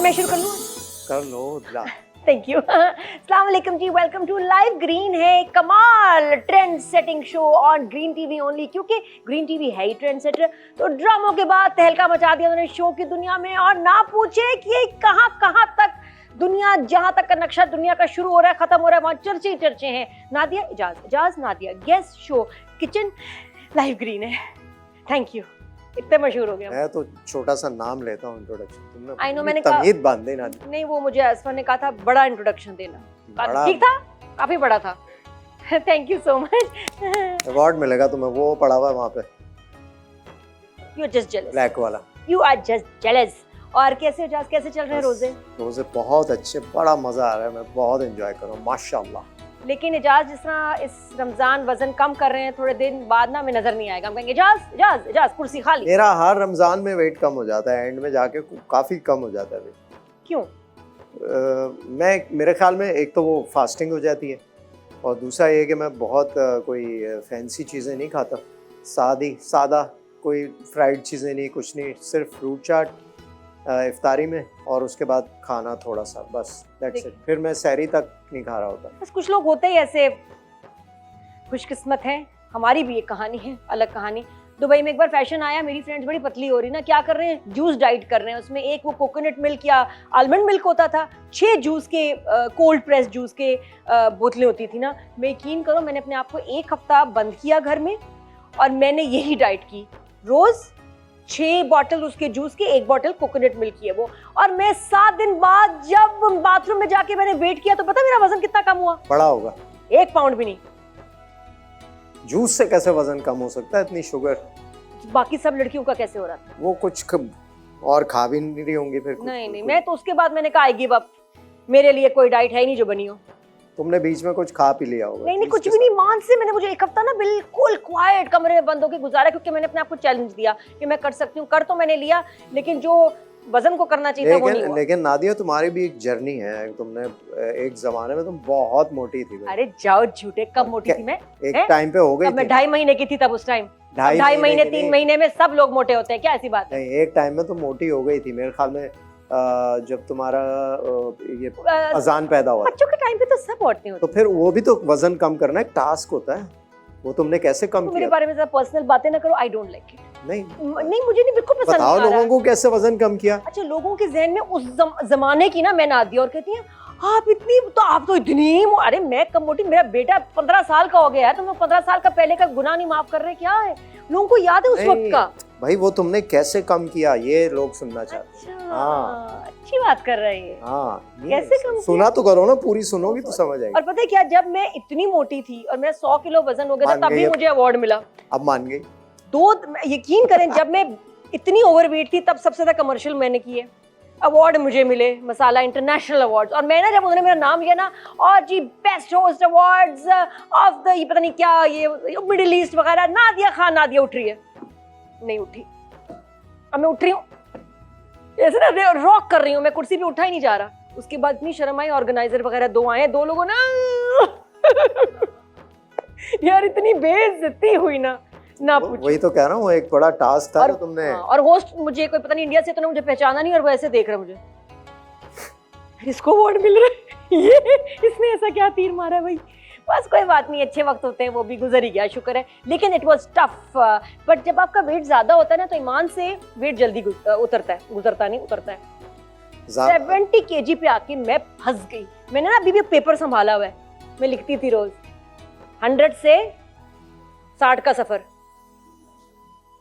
मैं शुरू कर लूँ? कर लो। Thank you. अस्सलाम वालेकुम जी, वेलकम टू लाइव ग्रीन है कमाल trend setting show on green TV only, क्योंकि ग्रीन टीवी है ही ट्रेंड सेटर। तो ड्रामों के बाद तहलका मचा दिया उन्होंने शो की दुनिया में, और ना पूछे कि ये कहाँ कहाँ तक दुनिया, जहाँ तक का नक्शा दुनिया का शुरू हो रहा है खत्म हो रहा है, वहाँ चर्चे ही चर्चे हैं। Nadia Ijaz, Ijaz Nadia, guest show kitchen live green है। थैंक यू, इतने मशहूर हो गया। मैं तो छोटा सा नाम लेता हूँ इंट्रोडक्शन, तुमने आई नो, मैंने कहा तमीद बांध देना। नहीं, वो मुझे असफर ने कहा था बड़ा इंट्रोडक्शन देना, ठीक था, काफी बड़ा था। Thank you so much. Award मिलेगा तुम्हें, वो पड़ा हुआ है वहाँ पे, you are just jealous, black वाला। You are just jealous. और कैसे इजाज, कैसे चल रहे हैं रोजे? रोजे बहुत अच्छे, बड़ा मजा आ रहा है, मैं बहुत एंजॉय कर रहा हूँ माशाल्लाह। लेकिन इजाज जिस तरह इस रमजान वजन कम कर रहे हैं, थोड़े दिन बाद ना हमें नजर नहीं आएगा, हम कहेंगे इजाज इजाज इजाज कुर्सी खाली। मेरा हर रमजान में वेट कम हो जाता है, एंड में जाके काफी कम हो जाता है वेट। क्यों? मेरे ख्याल में एक तो वो फास्टिंग हो जाती है, और दूसरा ये कि मैं बहुत कोई फैंसी चीज़ें नहीं खाता, सादा कोई फ्राइड चीज़ें नहीं, कुछ नहीं, सिर्फ फ्रूट चाट इफ्तारी में, और उसके बाद खाना थोड़ा सा, बस दैट्स इट। फिर मैं सहरी तक नहीं खा रहा होता। बस कुछ लोग होते ही ऐसे खुशकिस्मत हैं, हमारी भी एक कहानी है, अलग कहानी। दुबई में एक बार फैशन आया, मेरी फ्रेंड्स बड़ी पतली हो रही ना, क्या कर रहे हैं, जूस डाइट कर रहे हैं। उसमें एक वो कोकोनट मिल्क या आलमंड मिल्क होता था, 6 जूस के कोल्ड प्रेस जूस के बोतलें होती थी ना। मैं यकीन करो, मैंने अपने आप को 1 हफ्ता बंद किया घर में, और मैंने यही डाइट की, रोज 6 बॉटल उसके जूस के, 1 बॉटल कोकोनट मिल्क की है वो। और मैं 7 दिन बाद जब बाथरूम में जाके मैंने वेट किया, तो पता मेरा वजन कितना कम हुआ? बड़ा होगा, 1 पाउंड भी नहीं। जूस से कैसे वजन कम हो सकता है, इतनी शुगर? बाकी सब लड़कियों का कैसे हो रहा था? वो कुछ और खा भी नहीं रही होंगी फिर। नहीं, मैं तो उसके बाद मैंने कहा आई गिव अप, मेरे लिए कोई डाइट है ही नहीं जो बनी हो। तुमने बीच में कुछ खा पी लिया होगा? नहीं, कुछ भी नहीं, मान से मैंने, मुझे 1 हफ्ता ना बिल्कुल क्वाइट कमरे में बंद होकर गुजारा, क्योंकि मैंने अपने आप को चैलेंज दिया कि मैं कर सकती हूँ। कर तो मैंने लिया, लेकिन जो वजन को करना चाहिए था वो नहीं हुआ। लेकिन नादिया, तुम्हारी भी एक जर्नी है। तुमने एक जमाने में तुम बहुत मोटी थी। अरे जाओ झूठे, कब मोटी थी मैं? एक टाइम पे हो गई थी। मैं 2.5 महीने की थी तब, उस टाइम 2.5 महीने 3 महीने में सब लोग मोटे होते हैं, क्या ऐसी बात है? नहीं, एक टाइम में तुम मोटी हो गई थी मेरे ख्याल में, जब तुम्हारा ये अजान पैदा हुआ। बच्चों के टाइम पे तो सब औरतें होती तो फिर वो भी तो वजन कम करना एक टास्क होता है, वो तुमने कैसे कम किया? मेरे बारे में ज्यादा पर्सनल बातें ना करो, आई डोंट लाइक इट। नहीं, मुझे नहीं, बिल्कुल पसंद नहीं आ रहा। बताओ लोगों को कैसे वजन कम किया? अच्छा, लोगों के जहन में उस जमाने की ना मैं नादिया, और कहती हैं आप इतनी, तो आप तो इतनी, अरे मैं कम मोटी, मेरा बेटा 15 साल का हो गया है, तुम लोग 15 साल का पहले का गुनाह नहीं माफ कर रहे, क्या है? लोगों को याद है उस वक्त का? भाई वो तुमने कैसे कम किया, ये लोग सुनना चाहते हैं। अच्छा, हाँ, अच्छी बात कर रहे हैं। हाँ, कैसे कम सुना तो करो ना, पूरी सुनोगी तो समझ आएगी। और पता है क्या, जब मैं इतनी मोटी थी और मेरा 100 किलो वजन हो गया था, तब भी मुझे अवार्ड मिला। अब मान गई? यकीन करें, जब मैं इतनी ओवरवेट थी तब सबसे ज्यादा कमर्शियल मैंने किए, अवार्ड मुझे मिले, मसाला इंटरनेशनल अवार्ड्स। और मैंने जब उन्होंने मेरा नाम लिया ना, और जी best host awards of the, ये पता नहीं क्या, ये मिडिल ईस्ट वगैरह, नादिया खान, नादिया उठ रही है, नहीं उठी। अब मैं उठ रही हूँ ऐसे ना, रॉक कर रही हूँ, मैं कुर्सी पे उठा ही नहीं जा रहा। उसके बाद इतनी शर्म आई, ऑर्गेनाइजर वगैरह 2 आए, 2 लोगों ना यार इतनी बेइज्जती हुई ना पूछो। वही तो कह रहा हूँ, एक बड़ा टास्क था जो तुमने। और होस्ट मुझे कोई पता नहीं इंडिया से, तो मुझे पहचाना नहीं, और वो ऐसे देख रहा मुझे, इसको अवार्ड मिल रहा है, ये इसने ऐसा क्या तीर मारा भाई। बस कोई बात नहीं, अच्छे वक्त होते हैं, वो भी गुजर ही गया, शुक्र है। लेकिन इट वाज टफ। बट जब आपका वेट ज्यादा होता है ना, तो ईमान से वेट जल्दी उतरता है, गुजरता नहीं, उतरता है। 70 kg पे आके मैं फंस गई। मैंने ना अभी भी पेपर संभाला हुआ है, मैं लिखती थी रोज 100 से 60 का सफर,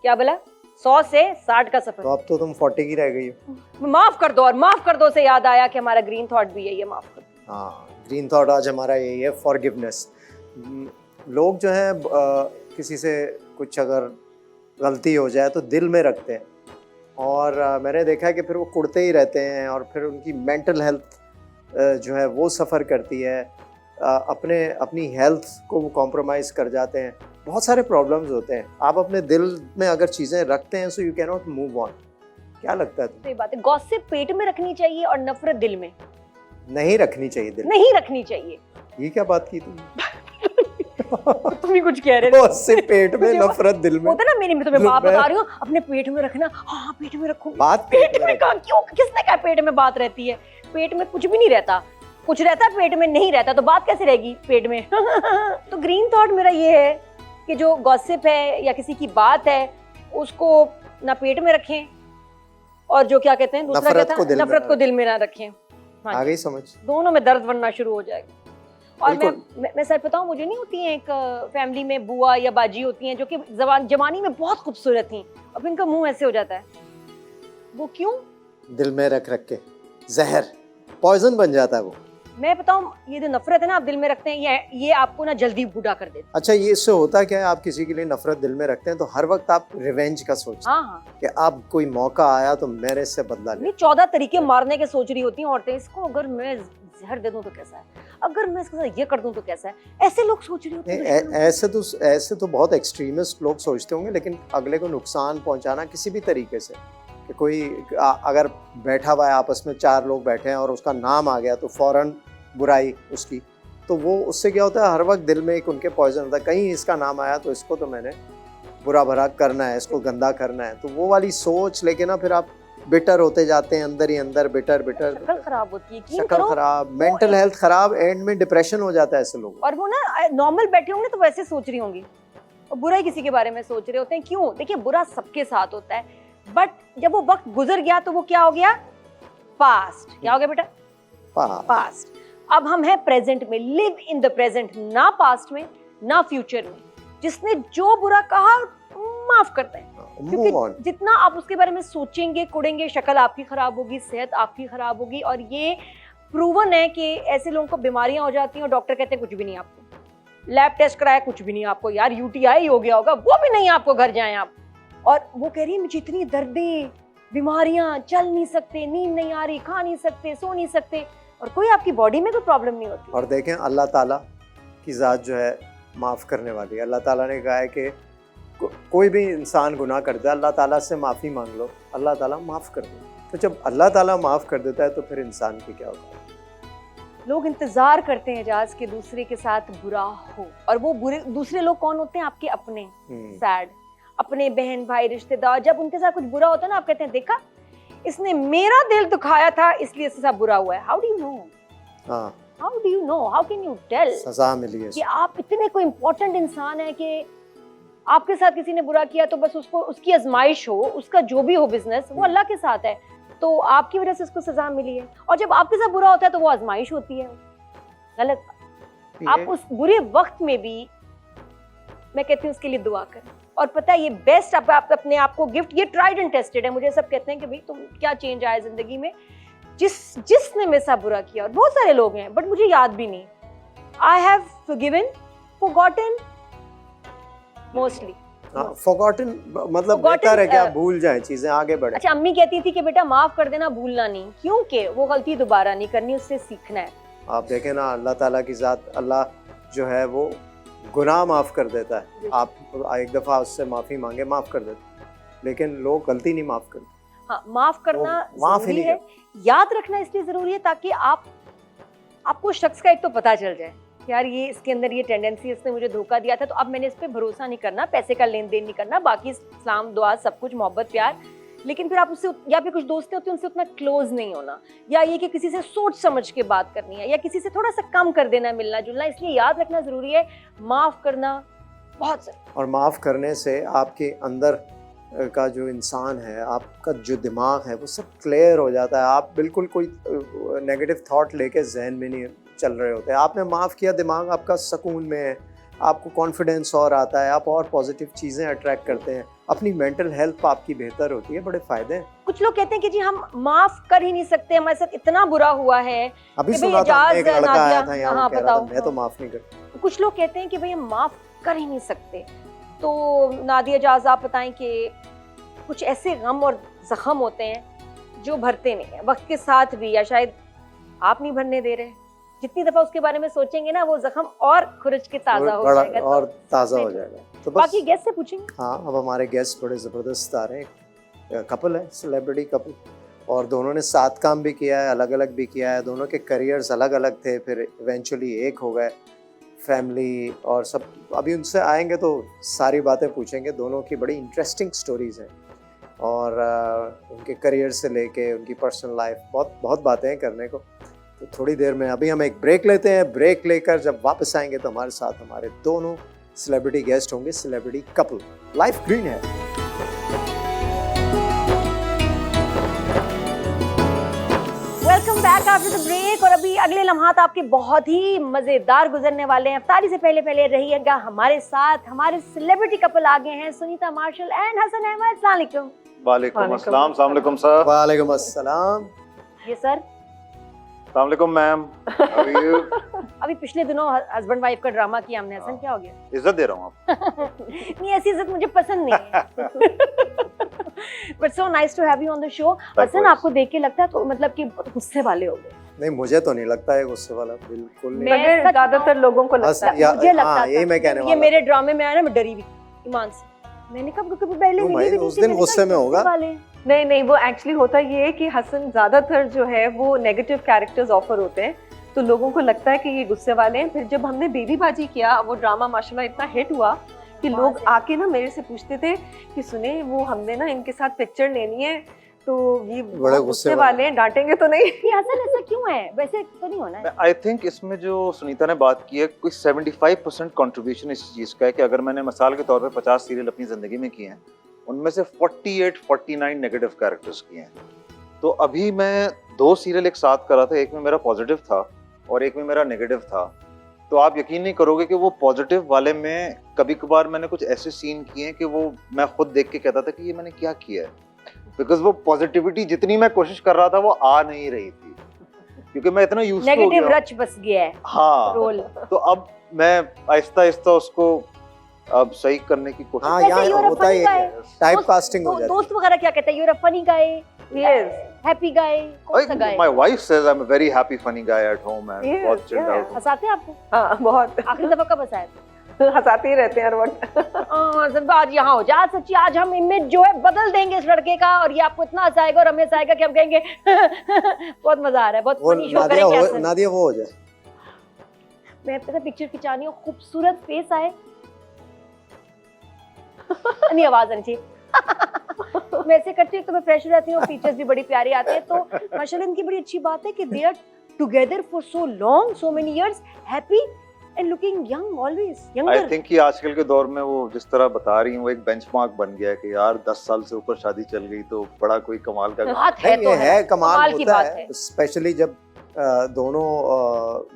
क्या बोला, 100 से 60 का सफर। तो अब तो तुम 40 की रह गई हो। माफ कर दो, और माफ कर दो से याद आया कि हमारा ग्रीन थॉट भी है, ये माफ कर दो। हाँ, ग्रीन थॉट आज हमारा यही है, फॉरगिवनेस। लोग जो है किसी से कुछ अगर गलती हो जाए तो दिल में रखते हैं, और मैंने देखा है कि फिर वो कुड़ते ही रहते हैं, और फिर उनकी मेंटल हेल्थ जो है वो सफ़र करती है, अपनी हेल्थ को वो कॉम्प्रोमाइज़ कर जाते हैं, बहुत सारे प्रॉब्लम्स होते हैं। आप अपने दिल में अगर चीज़ें रखते हैं, so you can not move on. क्या लगता है तुम्हें? सही बात है, गॉसिप पेट में रखनी चाहिए और नफरत दिल में नहीं रखनी चाहिए, दिल नहीं रखनी चाहिए। ये क्या बात की तुमने? तो तुम ही कुछ कह रहे थे। उससे पेट में मुझे नफरत दिल में। होता ना, मैं तुम्हें दिल बात में- बता रही हूँ, अपने पेट में रखना। हाँ पेट में रखो। बात पेट में कहा, क्यों, किसने कहा पेट में बात रहती है? पेट में कुछ भी नहीं रहता, कुछ रहता है पेट में नहीं रहता, तो बात कैसे रहेगी पेट में? तो ग्रीन थॉट मेरा ये है कि जो गॉसिप है या किसी की बात है उसको ना पेट में रखें, और जो क्या कहते हैं दूसरा क्या नफरत था, को दिल में नफरत ना को दिल में ना रखें। हाँ आ जी। गई समझ। दोनों में दर्द बनना शुरू हो जाएगा। और बिल्कुल। मैं सर बताऊं, मुझे नहीं होती है एक फैमिली में बुआ या बाजी होती हैं जो कि जवानी में बहुत खूबसूरत थी, अब इनका मुंह ऐसे हो जाता है। वो क्यों? दिल में रख रख के जहर, पॉइजन बन जाता है वो। मैं बताऊं, ये जो नफरत है ना आप दिल में रखते हैं, ये आपको ना जल्दी बूढ़ा कर देता अच्छा, ये इससे होता क्या है, आप किसी के लिए नफरत दिल में रखते हैं तो हर वक्त आप रिवेंज का सोचते है। हैं हाँ हाँ, कि अब कोई मौका आया तो मेरे से बदला ले। नहीं 14 तरीके मारने के सोच रही होती हैं औरतें। इसको अगर मैं जहर दे दूं तो कैसा है, अगर मैं इसके साथ ये कर दूं तो कैसा है, ऐसे लोग सोच रही होती हैं। ऐसे तो बहुत एक्सट्रीमिस्ट लोग सोचते होंगे, लेकिन अगले को नुकसान पहुंचाना किसी भी तरीके से, कि कोई अगर बैठा हुआ है आपस में, 4 लोग बैठे हैं और उसका नाम आ गया तो फौरन बुराई उसकी, तो वो उससे क्या होता है, हर वक्त दिल में एक उनके पॉइजन होता है, कहीं इसका नाम आया तो इसको तो मैंने बुरा भरा करना है, इसको गंदा करना है, तो वो वाली सोच लेके ना फिर आप बिटर होते जाते हैं, अंदर ही अंदर बिटर शक्ल खराब होती है, यकीन शक्ल करो। खराब, मेंटल हेल्थ खराब, एंड में डिप्रेशन हो जाता है ऐसे लोगों। और वो ना नॉर्मल बैठे होंगे तो वैसे सोच रही होंगी, और बुरा ही किसी के बारे में सोच रहे होते हैं। क्यों? देखिए बुरा सबके साथ होता है, बट जब वो वक्त गुजर गया तो वो क्या हो गया? पास्ट। क्या हो गया बेटा? पास्ट। अब हम हैं प्रेजेंट में, लिव इन द प्रेजेंट, ना पास्ट में ना फ्यूचर में। जिसने जो बुरा कहा माफ करते हैं, क्योंकि जितना आप उसके बारे में सोचेंगे कुड़ेंगे, शक्ल आपकी खराब होगी, सेहत आपकी खराब होगी। और ये प्रूवन है कि ऐसे लोगों को बीमारियां हो जाती हैं और डॉक्टर कहते हैं कुछ भी नहीं आपको, लैब टेस्ट कराया कुछ भी नहीं आपको, यार यूटीआई हो गया होगा, वो भी नहीं आपको, घर जाएं आप। और वो कह रही है मुझे इतनी दर्दें, बीमारियां, चल नहीं सकते, नींद नहीं आ रही, खा नहीं सकते, सो नहीं सकते, और कोई आपकी बॉडी में कोई प्रॉब्लम नहीं होती। और देखें अल्लाह ताला की ज़ात जो है माफ़ करने वाली है। अल्लाह ताला ने कहा है कि कोई भी इंसान गुनाह करता है, अल्लाह ताला से माफ़ी मांग लो, अल्लाह ताला माफ़ कर दे। तो जब अल्लाह ताला माफ़ कर देता है तो फिर इंसान की क्या होता है? लोग इंतजार करते हैं एजाज के दूसरे के साथ बुरा हो, और वो बुरे दूसरे लोग कौन होते हैं? आपके अपने, सैड अपने बहन भाई रिश्तेदार। जब उनके साथ कुछ बुरा होता है ना, आप कहते हैं देखा इसने मेरा दिल दुखाया था इसलिए इसके साथ बुरा हुआ है। How do you know? हाँ, how do you know? How can you tell सजा मिली है कि आप इतने कोई इंपॉर्टेंट इंसान है कि आपके साथ किसी ने बुरा किया तो बस उसको, उसकी आजमाइश हो, उसका जो भी हो बिजनेस, वो अल्लाह के साथ है, तो आपकी वजह से उसको सजा मिली है। और जब आपके साथ बुरा होता है तो वो आजमाइश होती है। गलत। आप उस बुरे वक्त में भी, मैं कहती हूँ, उसके लिए दुआ करें। और पता है ये बेस्ट, आप अपने आप को गिफ्ट, ये ट्राइड एंड टेस्टेड है। मुझे सब कहते हैं कि भाई तुम क्या चेंज आया जिंदगी में, जिसने मेरे साथ बुरा किया, और बहुत सारे लोग हैं बट मुझे याद भी नहीं। I have forgiven, forgotten mostly. Forgotten मतलब बेहतर है कि आप भूल जाएं चीजें, आगे बढ़े। अच्छा, अम्मी कहती थी कि बेटा माफ कर देना, भूलना नहीं, क्योंकि वो गलती दोबारा नहीं करनी, उससे सीखना है। आप देखें ना, अल्लाह ताला की ज़ात, अल्लाह जो है वो गुनाह माफ़ कर देता है। आप एक दफ़ा उससे माफ़ी मांगे, माफ़ कर देता है, लेकिन लोग गलती नहीं माफ़ करते। हाँ, माफ करना माफ ही जरूरी नहीं है, याद रखना इसलिए जरूरी है ताकि आपको शख्स का एक तो पता चल जाए, यार ये इसके अंदर ये टेंडेंसी, इसने मुझे धोखा दिया था, तो अब मैंने इस पे भरोसा नहीं करना, पैसे का लेन देन नहीं करना, बाकी इस्लाम दुआ सब कुछ, मोहब्बत प्यार। लेकिन फिर आप उससे, या फिर कुछ दोस्त होते हैं उनसे उतना क्लोज नहीं होना, या ये कि किसी से सोच समझ के बात करनी है, या किसी से थोड़ा सा कम कर देना, मिलना जुलना। इसलिए याद रखना जरूरी है, माफ करना बहुत जरूरी। और माफ़ करने से आपके अंदर का जो इंसान है, आपका जो दिमाग है, वो सब क्लियर हो जाता है। आप बिल्कुल कोई नेगेटिव थॉट लेके जहन में नहीं चल रहे होते। आपने माफ़ किया, दिमाग आपका सुकून में है, आपको कॉन्फिडेंस और आता है, आप और पॉजिटिव चीज़ें अट्रैक्ट करते हैं, अपनी मेंटल हेल्थ आपकी बेहतर होती है। बड़े फ़ायदे हैं। कुछ लोग कहते हैं कि जी हम माफ कर ही नहीं सकते, हमारे साथ इतना बुरा हुआ है। अभी कि सुना भई था, एजाज एक लड़का नादिया, आया था यहाँ, हाँ, वो कह रहा था बताओ। मैं तो माफ़ नहीं करता। कुछ लोग कहते हैं कि भाई हम माफ कर ही नहीं सकते। तो नादिया एजाज, आप बताएं कि कुछ ऐसे गम और जख्म होते हैं जो भरते नहीं है वक्त के साथ भी, या शायद आप नहीं भरने दे रहे। जितनी दफा उसके बारे में सोचेंगे ना, वो जख्म और खुरच के ताजा हो जाएगा, और तो ताज़ा हो जाएगा। तो बस बाकी गेस्ट से पूछेंगे। हाँ, अब हमारे गेस्ट बड़े ज़बरदस्त आ रहे हैं। कपल है, सेलिब्रिटी कपल, और दोनों ने साथ काम भी किया है, अलग अलग भी किया है। दोनों के करियर्स अलग अलग थे, फिर इवेंचुअली एक हो गए। फैमिली और सब अभी उनसे आएंगे तो सारी बातें पूछेंगे। दोनों की बड़ी इंटरेस्टिंग स्टोरीज हैं और उनके करियर से लेके उनकी पर्सनल लाइफ, बहुत बहुत बातें हैं करने को। तो थोड़ी देर में अभी हम एक ब्रेक लेते हैं। ब्रेक लेकर जब वापस आएंगे तो हमारे साथ हमारे दोनों सेलिब्रिटी गेस्ट होंगे, सेलिब्रिटी कपल। लाइफ ग्रीन है। Welcome back after the break. और अभी अगले लम्हात आपके बहुत ही मजेदार गुजरने वाले हैं। इफ्तारी से पहले रहिएगा हमारे साथ। हमारे सेलिब्रिटी कपल आ गए हैं, सुनीता मार्शल एंड हसन अहमद। अस्सलाम वालेकुम। वालेकुम अस्सलाम। अस्सलाम वालेकुम सर। वालेकुम अस्सलाम। ये सर, अस्सलाम वालेकुम मैम। How are you? अभी पिछले दिनों हस्बैंड वाइफ का ड्रामा किया हमने। हसन, क्या हो गया? इज्जत दे रहा हूँ आप। नहीं, ऐसी इज्जत मुझे पसंद नहीं है। But so nice to have you on the show. Hasan, आपको देख के लगता है तो मतलब कि बहुत गुस्से वाले हो गए? नहीं, मुझे तो नहीं लगता है गुस्से वाला, बिल्कुल नहीं। मैं ज्यादातर लोगों को लगता है। मुझे लगता यही मैं कहने ये वाला। मेरे ड्रामे में आया ना, मैं डरी हुई ईमान से। मैंने कब कभी पहले क्यों मिली भाई, भी नहीं उस थी, दिन मैंने गुस्से कहा में होगा। गुस्से वाले हैं। नहीं, वो एक्चुअली होता ये है कि हसन ज्यादातर जो है वो नेगेटिव कैरेक्टर्स ऑफर होते हैं, तो लोगों को लगता है कि ये गुस्से वाले हैं। फिर जब हमने बेबी बाजी किया, वो ड्रामा माशाल्लाह इतना हिट हुआ कि लोग आके ना मेरे से पूछते थे कि सुने, वो हमने ना इनके साथ पिक्चर लेनी है, तो ये बड़े गुस्से वाले हैं, डांटेंगे तो नहीं। ये हसन ऐसा क्यों है? वैसे तो नहीं होना है। आई थिंक इसमें जो सुनीता ने बात की है, कोई 75% कंट्रीब्यूशन इस चीज़ का है कि अगर मैंने मिसाल के तौर पे 50 सीरियल अपनी ज़िंदगी में किए हैं, उनमें से 48-49 नेगेटिव कैरेक्टर्स किए हैं। तो अभी मैं 2 सीरियल एक साथ कर रहा था, एक में मेरा पॉजिटिव था और एक में मेरा नेगेटिव था। तो आप यकीन नहीं करोगे कि वो पॉजिटिव वाले में कभी कभार मैंने कुछ ऐसे सीन किए हैं कि वो मैं खुद देख के कहता था कि ये मैंने क्या किया है, बिकॉज वो पॉजिटिविटी जितनी मैं कोशिश कर रहा था वो आ नहीं रही थी, क्योंकि मैं इतना यूज्ड हो नेगेटिव गया। रच बस गया है हाँ, रोल। तो अब मैं आहिस्ता आहिस्ता उसको अब सही करने की कोशिश। हाँ, वैसे यहाँ you're a होता ही funny है, guy। टाइप दोस्त- कास्टिंग हो जाती है। दोस्त वगैरह क्या कहते हैं? You're a funny guy, Yes. Happy guy, कौन सा गाय? My wife says I'm a very happy funny guy at home and Yes, बहुत chilled yeah. out हूँ। हंसाते हैं आपको? हाँ, बहुत आखिरी दफा कब हंसाए थे? हंसाते ही रहते हैं हर वक्त। सब आज यहाँ हो जा। सच्ची आज हम इमेज जो है बदल देंगे इस लड़के का, और ये आपको इतना हंसाएगा और हमें हंसाएगा कि हम कहेंगे बहुत मजा आ रहा है, बहुत वो फनी शो करेंगे हसन। नादिया वो हो जाए। मैं पता पिक्चर खिंचानी हो, खूबसूरत फेस आए। नहीं, आवाज आनी चाहिए। मैं ऐसे करती हूँ तो मैं फ्रेश रहती हूँ, फीचर्स भी बड़ी प्यारे आते हैं। तो माशाल्लाह इनकी बड़ी अच्छी बात है कि they are together for so long, so many years, happy and looking young, always I younger. Think कि आजकल के दौर में वो जिस तरह बता रही हूँ, वो एक बेंचमार्क बन गया है कि यार 10 साल से ऊपर शादी चल गई तो बड़ा कोई कमाल का। बात है तो ये है, कमाल की होता बात है, स्पेशली जब दोनों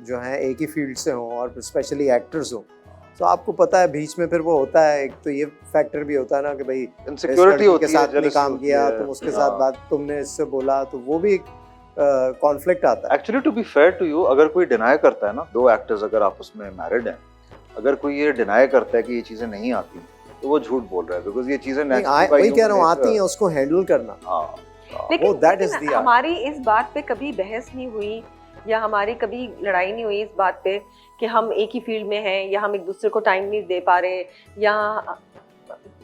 जो हैं एक ही फील्ड से हों और स्पेशली एक्टर्स हों। तो आपको पता है बीच में फिर वो होता है, एक तो ये फैक्टर भी होता है ना कि भाई इनसिक्योरिटी होती के है, साथ नहीं jealousy काम होती किया, है। तुम उसके हाँ। साथ बात, तुमने इससे बोला, तो वो भी कॉन्फ्लिक्ट आता है। Actually to be fair to you, अगर कोई डिनाई करता है ना, 2 एक्टर्स अगर आपस में मैरिड हैं, अगर कोई ये डिनाई करता है कि ये चीजें नहीं आती, तो वो झूठ बोल रहा है, बिकॉज ये चीजें वही कह रहा हूँ, आती हैं, उसको हैंडल करना। लेकिन that is the art. हमारी इस बात पे कभी बहस नहीं हुई या हमारी कभी लड़ाई नहीं हुई इस बात पे कि हम एक ही फील्ड में हैं या हम एक दूसरे को टाइम नहीं दे पा रहे, या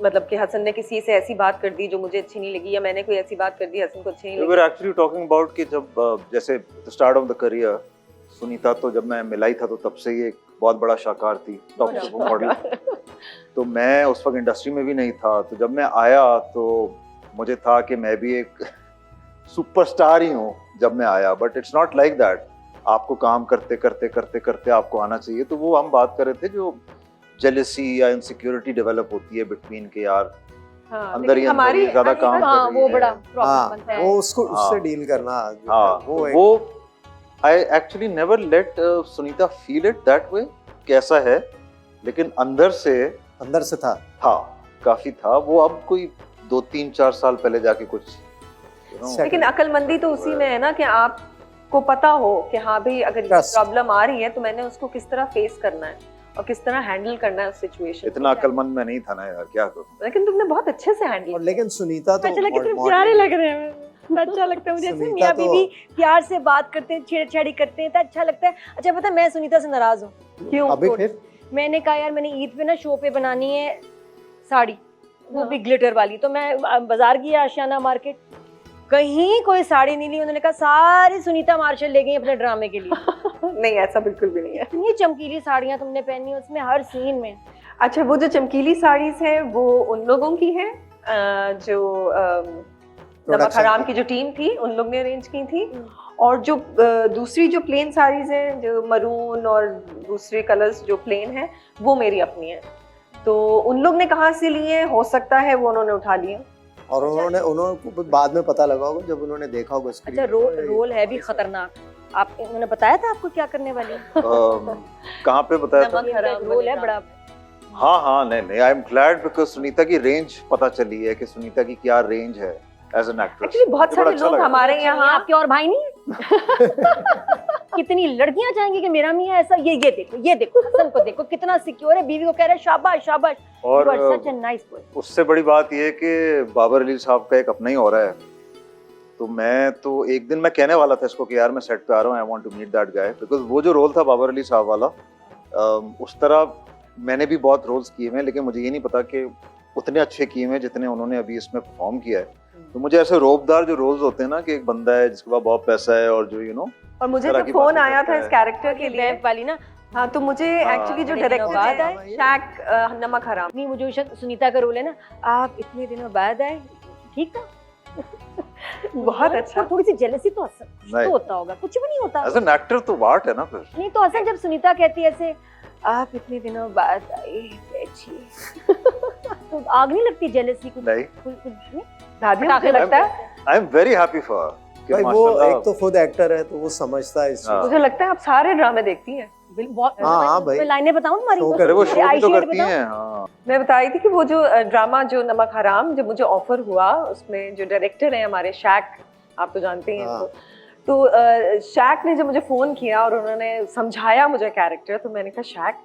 मतलब कि हसन ने किसी से ऐसी बात कर दी जो मुझे अच्छी नहीं लगी, या मैंने कोई ऐसी बात कर दी हसन को अच्छी नहीं We लगी। were actually talking about कि जब जैसे start of the career, Sunita तो जब मैं मिलाई था तो तब से ही एक बहुत बड़ा शाकार थी, टॉप मॉडल। तो मैं उस वक्त इंडस्ट्री में भी नहीं था, तो जब मैं आया तो मुझे था कि मैं भी एक सुपरस्टार ही हूँ जब मैं आया, but it's not like that. आपको काम करते करते करते करते आपको आना चाहिए। तो वो हम बात कर रहे थे जो जेलसी या इनसिक्योरिटी डेवलप होती है बिटवीन के, यार हाँ, अंदर ही लेकिन अंदर ही ज्यादा काम हाँ, कर रही वो है। बड़ा प्रॉब्लम बनता हाँ, है। वो उसको उससे हाँ। डील करना जो हाँ, है, वो एक- वो I actually never let Sunita feel it that way कैसा है, लेकिन अंदर अंदर से था। काफी था वो। अब कोई 2-3-4 साल पहले जाके कुछ लेकिन अक्लमंदी तो उसी में है ना कि आपको पता हो कि हाँ भाई अगर ये Trust. प्रॉब्लम आ रही है तो मैंने उसको किस तरह फेस करना है और किस तरह हैंडल करना है उस सिचुएशन। इतना अक्लमंद मैं नहीं था ना यार, क्या करूं। लेकिन तुमने बहुत अच्छे से हैंडल और लेकिन सुनीता तो अच्छा, कितने मॉडल- प्यारे लग रहे हैं, अच्छा लगता है मुझे। ऐसे सुनीता मियाँ तो- बीवी प्यार से बात करते हैं, छेड़छाड़ी करते हैं तो अच्छा लगता है। अच्छा पता है, मैं सुनीता से नाराज हूँ। क्यों? अभी फिर मैंने कहा यार मैंने ईद पे ना शो पे बनानी है साड़ी, वो भी ग्लिटर वाली। तो मैं बाजार गई आशियाना मार्केट, कहीं कोई साड़ी नहीं ली, उन्होंने कहा सारी सुनीता मार्शल ले गई अपने ड्रामे के लिए। नहीं, ऐसा बिल्कुल भी नहीं है। इतनी चमकीली साड़ियां तुमने पहनी उसमें हर सीन में। अच्छा, वो जो चमकीली साड़ीज हैं वो उन लोगों की है जो नमक हराम की जो टीम थी उन लोग ने अरेंज की थी, और जो दूसरी जो प्लेन साड़ीज हैं जो मरून और दूसरे कलर्स जो प्लेन हैं वो मेरी अपनी है। तो उन लोग ने कहाँ से लिए, हो सकता है वो उन्होंने उठा लिए। और उन्होंने बाद में पता लगा होगा जब उन्होंने देखा होगा स्क्रीन। अच्छा, रोल है भी खतरनाक। आप उन्होंने बताया था आपको क्या करने वाली है? कहाँ पे बताया था? नमक हराम रोल है बड़ा। हाँ हाँ, नहीं, I am glad because Sunita की रेंज पता चली है कि सुनीता की क्या रेंज है एज एन एक्ट्रेस। एक्चुअली बहुत सारे लोग हमारे यहाँ, आपके और भाई नहीं कितनी लड़कियां चाहेंगी कि मेरा मियां ऐसा, ये देखो हसन को देखो कितना सिक्योर है, बीवी को कह रहा है शाबाश शाबाश। और सच ए नाइस बॉय। उससे बड़ी बात ये है कि बाबर अली साहब का एक अपना ही हो रहा है। तो मैं तो एक दिन मैं कहने वाला था इसको कि यार मैं सेट पे आ रहा हूँ, I want to meet that guy, because वो जो रोल था बाबर अली साहब वाला, उस तरह मैंने भी बहुत रोल्स किए हैं, लेकिन मुझे ये नहीं पता कि उतने अच्छे किए हैं जितने उन्होंने अभी इसमें परफॉर्म किया है। तो मुझे ऐसे रोबदार जो रोल्स होते हैं ना कि एक बंदा है जिसके पास बहुत पैसा है और जो और मुझे तरह जब की फोन बातें आया करता था है। इस कैरेक्टर के लिए वाली ना, हाँ, तो मुझे एक्चुअली जो बड़े दिनों डायरेक्टर बाद है आए। शैक नमक हराम, नहीं मुझे सुनीता का रोल है ना, आप इतने दिनों बाद आए, ठीक था। बहुत अच्छा। थोड़ी सी जेलसी तो हसन नहीं। तो होता होगा, कुछ भी नहीं होता। एज एन एक्टर तो वाट है ना फिर। नहीं तो हसन जब सुनीता कहती है ऐसे आप इतने दिनों बाद आए बैठिए तो आग नहीं लगती जेलसी कुछ? नहीं, कुछ नहीं दादी पटाखे मुझे लगता है, आई एम वेरी हैप्पी फॉर भाई वो एक तो खुद एक्टर है तो वो समझता है इस चीज हाँ। को। मुझे लगता है आप सारे ड्रामे देखती हैं। हाँ भाई। मैं लाइनें बताऊं तुम्हारी? शो बस कर- वो मेरे शो भी तो आईशीट करती बताऊं? हैं। हाँ, मैं बता रही थी कि वो जो ड्रामा जो नमक हराम जब मुझे ऑफर हुआ, उसमें जो डायरेक्टर है हमारे शैक, आप तो जानते ही हैं हाँ। तो शैक ने जब मुझे फोन किया और उन्होंने समझाया मुझे कैरेक्टर, तो मैंने कहा शैक,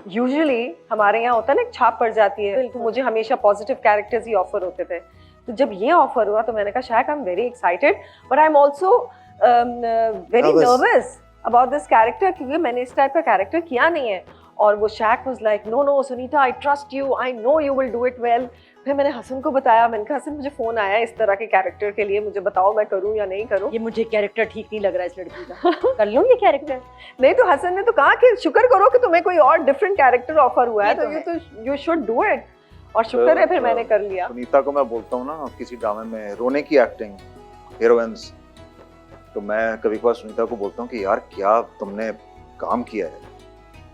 यूजुअली हमारे यहाँ होता है ना एक छाप पड़ जाती है, तो मुझे हमेशा पॉजिटिव कैरेक्टर्स ही ऑफर होते थे। तो जब ये ऑफर हुआ तो मैंने कहा Shaikh, I am very excited but I am also very nervous about this character, क्योंकि मैंने इस टाइप का कैरेक्टर किया नहीं है। और वो Shaikh was like no no Sunita, I trust you, I know you will do it well. फिर मैंने हसन को बताया, मैंने कहा हसन मुझे फोन आया इस तरह के कैरेक्टर के लिए, मुझे बताओ मैं करूं या नहीं करूं। ये मुझे कैरेक्टर ठीक नहीं लग रहा है इस लड़की का, कर लूं ये कैरेक्टर? नहीं तो हसन ने तो कहा कि शुक्र करो कि तुम्हें कोई और डिफरेंट कैरेक्टर ऑफर हुआ है, ये तो तो ये तो यू शुड डू इट। और शुक्र है फिर मैंने कर लिया। सुनीता को मैं बोलता हूँ ना किसी ड्रामे में रोने की एक्टिंग, हीरोइंस, तो मैं कभी कभार सुनीता को बोलता हूँ कि यार क्या तुमने काम किया है।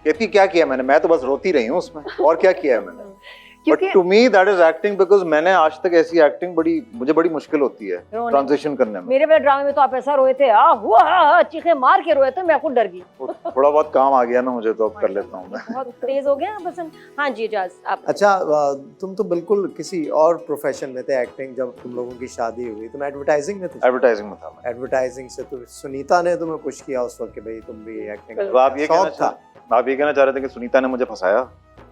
कहती क्या किया मैंने, मैं तो बस रोती रही हूँ उसमें, और क्या किया है मैंने। But to me that is acting, because मैंने आज तक ऐसी एक्टिंग मुझे बड़ी मुश्किल होती है ट्रांजिशन करने में। मेरे वाले ड्रामे में तो आप ऐसा रोए थे, हुआ चीखे मार के रोए थे, मैं खुद डर गई। थोड़ा बहुत काम आ गया ना मुझे, तो अब कर लेता हूँ मैं। बहुत तेज हो गया बस। हाँ जी इजाज आप। अच्छा, तुम तो बिल्कुल किसी और प्रोफेशन में थे एक्टिंग, जब तुम लोगों की शादी हुई तुम एडवर्टाइजिंग में थे। एडवर्टाइजिंग में था मैं। एडवर्टाइजिंग से तो सुनीता ने तुम्हें पुश किया उस वक्त कि भाई तुम भी एक्टिंग तो आप ये कहना चाह रहे थे कि सुनीता ने मुझे फंसाया?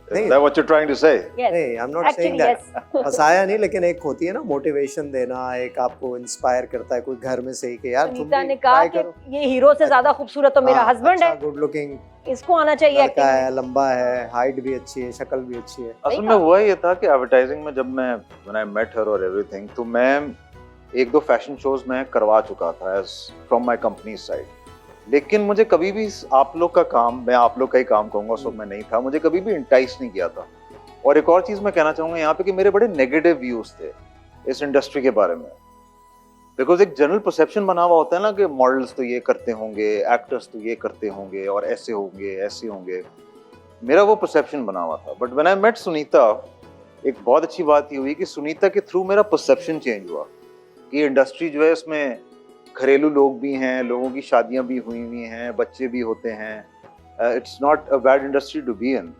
नहीं। Is that what you're trying to say? Yes. नहीं, I am not saying Actually, that. फंसाया नहीं, लेकिन एक होती है ना मोटिवेशन देना, एक आपको इंस्पायर करता है कोई घर में से ही कि यार तुम सुनीता भी ने कहा try कि करो। ये हीरो से ज्यादा खूबसूरत तो मेरा हस्बैंड है, गुड लुकिंग इसको आना चाहिए लड़का एक्टिंग है, लंबा है, हाइट भी अच्छी है, शक्ल भी अच्छी है। असल में हुआ ये था कि एडवर्टाइजिंग में जब मैं when I met her और everything, तो मैं एक दो फैशन शोज में करवा चुका था as from my company side, लेकिन मुझे कभी भी आप लोग का काम, मैं आप लोग का ही काम कहूँगा, उस वक्त मैं नहीं था, मुझे कभी भी इंटाइस नहीं किया था। और एक और चीज़ मैं कहना चाहूँगा यहाँ पे कि मेरे बड़े नेगेटिव व्यूज थे इस इंडस्ट्री के बारे में, बिकॉज एक जनरल परसेप्शन बना हुआ होता है ना कि मॉडल्स तो ये करते होंगे, एक्टर्स तो ये करते होंगे और ऐसे होंगे ऐसे होंगे, मेरा वो परसेप्शन बना हुआ था। But when I met Sunita, एक बहुत अच्छी बात ये हुई कि सुनीता के थ्रू मेरा परसेप्शन चेंज हुआ कि इंडस्ट्री जो है इसमें घरेलू लोग भी हैं, लोगों की शादियां भी हुई हैं, बच्चे भी होते हैं, it's not a bad industry to be in.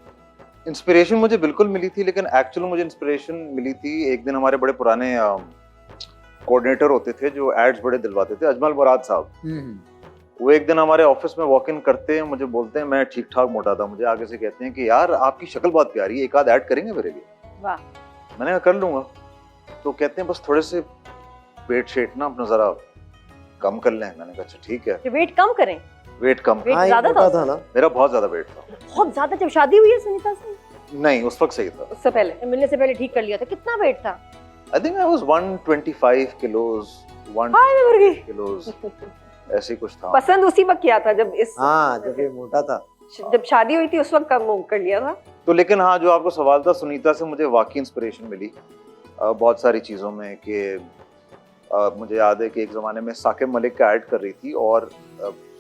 Inspiration मुझे बिल्कुल मिली थी, लेकिन एक्चुअली मुझे इंस्पिरेशन मिली थी एक दिन हमारे बड़े पुराने कोऑर्डिनेटर होते थे जो एड्स बड़े दिलवाते थे, अजमल मुराद साहब। वो एक दिन हमारे ऑफिस में वॉक इन करते हैं, मुझे बोलते हैं, मैं ठीक ठाक मोटा था, मुझे आगे से कहते हैं कि यार आपकी शक्ल बहुत प्यारी है, एक आध ऐड करेंगे मेरे लिए? वाह। मैंने कहा कर लूंगा। तो कहते हैं बस थोड़े से वेट शेट ना अपना जरा कम कर लें। मैंने कहा अच्छा ठीक है। वेट कम करें? वेट कम। वेट ज्यादा था ना? मेरा बहुत ज्यादा वेट था। बहुत ज्यादा? जब शादी हुई है सुनीता से? नहीं, उस वक्त सही था। उससे पहले मिलने से पहले ठीक कर लिया था। कितना वेट था? I think I was 125 kilos, हाय मैं मर गई। kilos, ऐसे कुछ था। पसंद उसी वक्त किया था जब हाँ जब ये मोटा था। जब शादी हुई थी उस वक्त कम कर लिया था। तो लेकिन हाँ, जो आपको सवाल था, सुनीता से मुझे वाकई इंस्पिरेशन मिली बहुत सारी चीज़ों में। कि मुझे याद है कि एक ज़माने में साकिब मलिक का ऐड कर रही थी, और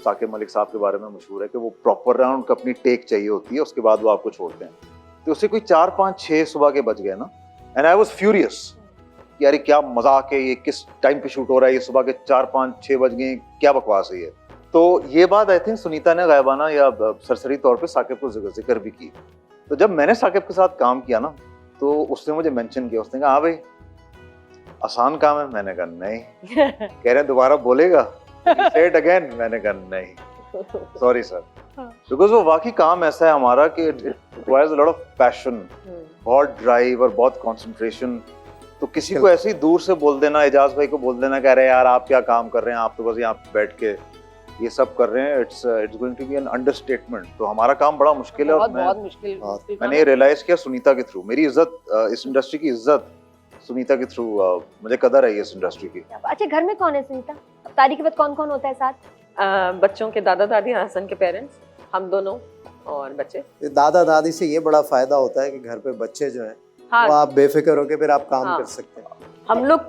साकिब मलिक साहब के बारे में मशहूर है कि वो प्रॉपर राउंड को अपनी टेक चाहिए होती है, उसके बाद वो आपको छोड़ते हैं। तो उससे कोई 4, 5, 6 सुबह के बज गए ना, एंड आई वाज फ्यूरियस कि यार क्या मजाक है, ये किस टाइम पे शूट हो रहा है, ये सुबह के 4, 5, 6 बज गए, क्या बकवास है ये। तो ये बात आई थिंक सुनीता ने गायबाना या सरसरी तौर पे साकिब को जिक्र भी की। तो जब मैंने साकिब के साथ काम किया ना, तो उसने मुझे मेंशन किया, उसने कहा हाँ भाई आसान काम है। मैंने कहा नहीं। कह रहे हैं दोबारा बोलेगा, से इट अगेन। मैंने कहा नहीं सॉरी सर, बिकॉज वो वाकई काम ऐसा है हमारा कि it requires a lot of passion, बहुत ड्राइव और बहुत कंसंट्रेशन। तो किसी को ऐसे ही दूर से बोल देना, एजाज भाई को बोल देना, कह रहे हैं यार आप क्या काम कर रहे हैं, आप तो बस यहाँ बैठ के ये सब कर रहे हैं, it's going to be an understatement. तो हमारा काम बड़ा मुश्किल है, और बहुत मुश्किल। मैंने ये रियलाइज किया सुनीता के थ्रू। मेरी इज्जत, इस इंडस्ट्री की इज्जत सुनीता के थ्रू, मुझे कदर है इस इंडस्ट्री की। अच्छा घर में कौन है सुनीता? तारी के बाद कौन कौन होता है साथ? बच्चों के दादा दादी, हसन के पेरेंट्स, हम दोनों और बच्चे। दादा दादी से ये बड़ा फायदा होता है कि घर पे बच्चे जो हैं हाँ, वो आप बेफिक्र होके फिर आप काम हाँ, कर सकते हैं। हम लोग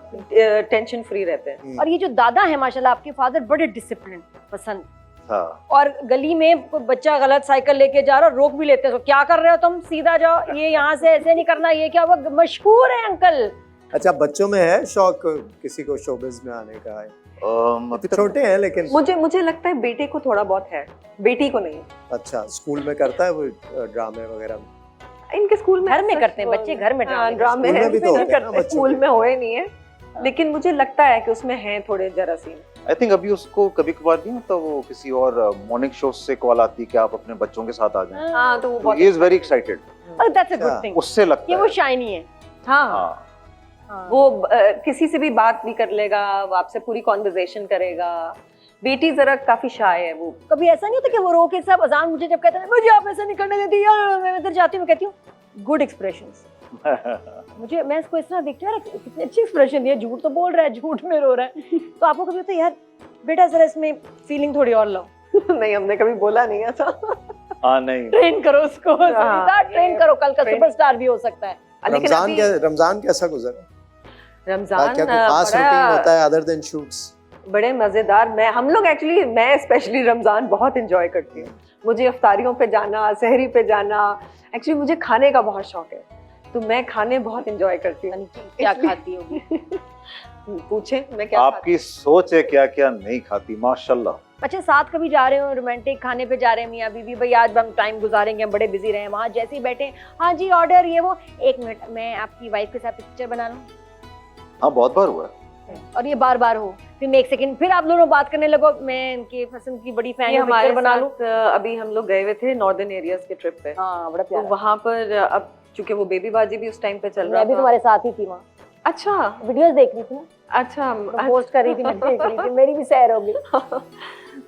टेंशन फ्री रहते हैं। और ये जो दादा है माशाल्लाह, आपके फादर बड़े डिसिप्लिन पसंद, हाँ। और गली में कोई बच्चा गलत साइकिल लेके जा रहा, रोक भी लेते हैं, तो क्या कर रहे हो तुम, सीधा जाओ, ये यहाँ से ऐसे नहीं करना, ये क्या, वो मशहूर है अंकल। अच्छा बच्चों में है शौक किसी को शोबिज में आने का? है अभी तो छोटे हैं लेकिन मुझे लगता है बेटे को थोड़ा बहुत है, बेटी को नहीं। अच्छा स्कूल में करता है वो ड्रामे वगैरह में? इनके स्कूल में घर में करते हैं बच्चे, घर में ड्रामे ड्रामे स्कूल में भी तो होते हैं ना बच्चों स्कूल के। में होए नहीं है, लेकिन मुझे लगता है कि उसमें है थोड़े जरासीम। आई थिंक अभी उसको कभी कभार नहीं होता, वो किसी और मॉर्निंग शो से कॉल आती है कि आप अपने बच्चों के साथ आ जाएं। हाँ तो वो बहुत he is very excited, that's a good thing. उससे लगता ये वो है। शाइनी है। हाँ हाँ, वो किसी से भी बात भी कर लेगा, वो आपसे पूरी कॉन्वर्सेशन करेगा। बेटी जरा काफी शाय है। वो कभी ऐसा नहीं होता कि वो रो के सब अजान मुझे जब कहते हैं मुझे आप ऐसा नहीं करने देती, यार मैं इधर जाती हूँ, कहती हूँ गुड एक्सप्रेशंस। मुझे, मैं इसको इस तरह देखती हूँ यार कितने अच्छे एक्सप्रेशन दिए, झूठ तो बोल रहा है, झूठ में रो रहा है। तो आपको कभी होता है यार बेटा जरा इसमें फीलिंग थोड़ी और लाओ? नहीं, हमने कभी बोला नहीं ऐसा। हाँ नहीं, ट्रेन करो उसको, ट्रेन करो, कल का सुपरस्टार भी हो सकता है। रमजान कैसा गुजरा? रमजान क्या कोई खास रूटीन होता है अदर देन शूट्स? बड़े मजेदार। हम लोग एक्चुअली, मैं स्पेशली रमजान बहुत एंजॉय करती हूँ। मुझे इफ्तारियों पे जाना, सहरी पे जाना, एक्चुअली मुझे खाने का बहुत शौक है, तो मैं खाने बहुत एंजॉय करती हूँ। क्या खाती होगी? पूछे मैं क्या आपकी सोच है क्या क्या नहीं खाती, माशाल्लाह। अच्छा साथ कभी जा रहे हो, रोमांटिक खाने पे जा रहे हैं मियाँ बीवी, भाई आज हम टाइम गुजारेंगे, हम बड़े बिजी रहे, वहाँ जैसे ही बैठे, हाँ जी ऑर्डर ये वो, 1 मिनट मैं आपकी वाइफ के साथ पिक्चर बना लूँ? हाँ बहुत बार हुआ है। और ये बार बार हो, फिर मैं 1 सेकंड, फिर आप दोनों बात करने लगो, मैं इनके पसंद की बड़ी फैन हूँ, पिक्चर बना लूँ। अभी हम लोग गए हुए थे नॉर्दर्न एरियाज के ट्रिप पे। हाँ बड़ा तो प्यारा। वहाँ पर अब चूंकि वो बेबी बाजी भी उस टाइम पे चल रहा मैं भी था। तुम्हारे साथ ही थी वहाँ, अच्छा वीडियोस देख रही थी ना, अच्छा पोस्ट कर रही थी, मैं देख रही थी, मेरी भी सैर हो गई।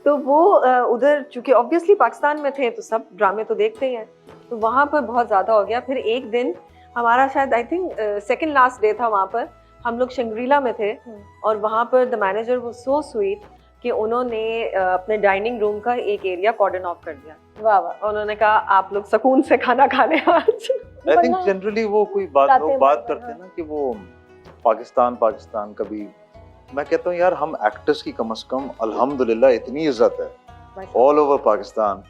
तो वो उधर चूंकि ऑब्वियसली पाकिस्तान में थे तो सब ड्रामे तो देखते ही हैं, तो वहाँ पर बहुत ज्यादा हो गया। फिर एक दिन हमारा शायद I think second last day था, वहाँ पर हम लोग शंग्रीला में थे, और वहाँ पर द मैनेजर वो सो स्वीट कि उन्होंने अपने डाइनिंग रूम का एक एरिया कॉर्डन ऑफ कर दिया। वाह वाह। उन्होंने कहा आप लोग सुकून से खाना खा लें आज। आई थिंक जनरली वो कोई बात, लोग बात करते हैं हाँ। ना कि वो पाकिस्तान कभी, मैं कहता हूँ यार हम एक्टर्स की कम से कम अल्हम्दुलिल्लाह इतनी इज्जत है ऑल ओवर पाकिस्तान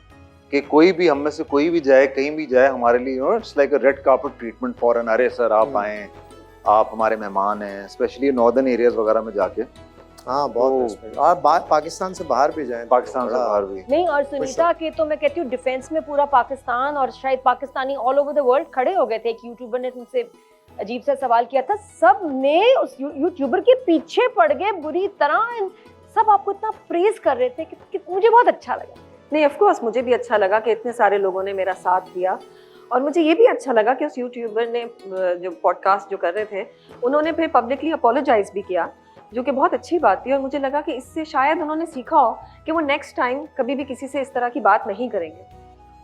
कि कोई भी हम में से कोई भी जाए, कहीं भी जाए, हमारे लिए it's like a red carpet treatment for an, अरे सर आप आए, आप हमारे मेहमान हैं, स्पेशली नॉर्दर्न एरियाज वगैरह में जाके। हाँ बहुत respect। और पाकिस्तान से बाहर भी जाएं, पाकिस्तान से बाहर भी नहीं, और सुनीता के तो मैं कहती हूँ डिफेंस में पूरा पाकिस्तान और शायद Pakistani all over the world खड़े हो गए थे। एक यूट्यूबर ने तुमसे अजीब सा सवाल किया था, सब ने उस यूट्यूबर के पीछे पड़ गए बुरी तरह, सब आपको इतना प्रेज कर रहे थे कि मुझे बहुत अच्छा लगा। नहीं ऑफ कोर्स मुझे भी अच्छा लगा कि इतने सारे लोगों ने मेरा साथ दिया, और मुझे ये भी अच्छा लगा कि उस यूट्यूबर ने जो पॉडकास्ट जो कर रहे थे उन्होंने फिर पब्लिकली अपोलोजाइज भी किया, जो कि बहुत अच्छी बात थी। और मुझे लगा कि इससे शायद उन्होंने सीखा हो कि वो नेक्स्ट टाइम कभी भी किसी से इस तरह की बात नहीं करेंगे।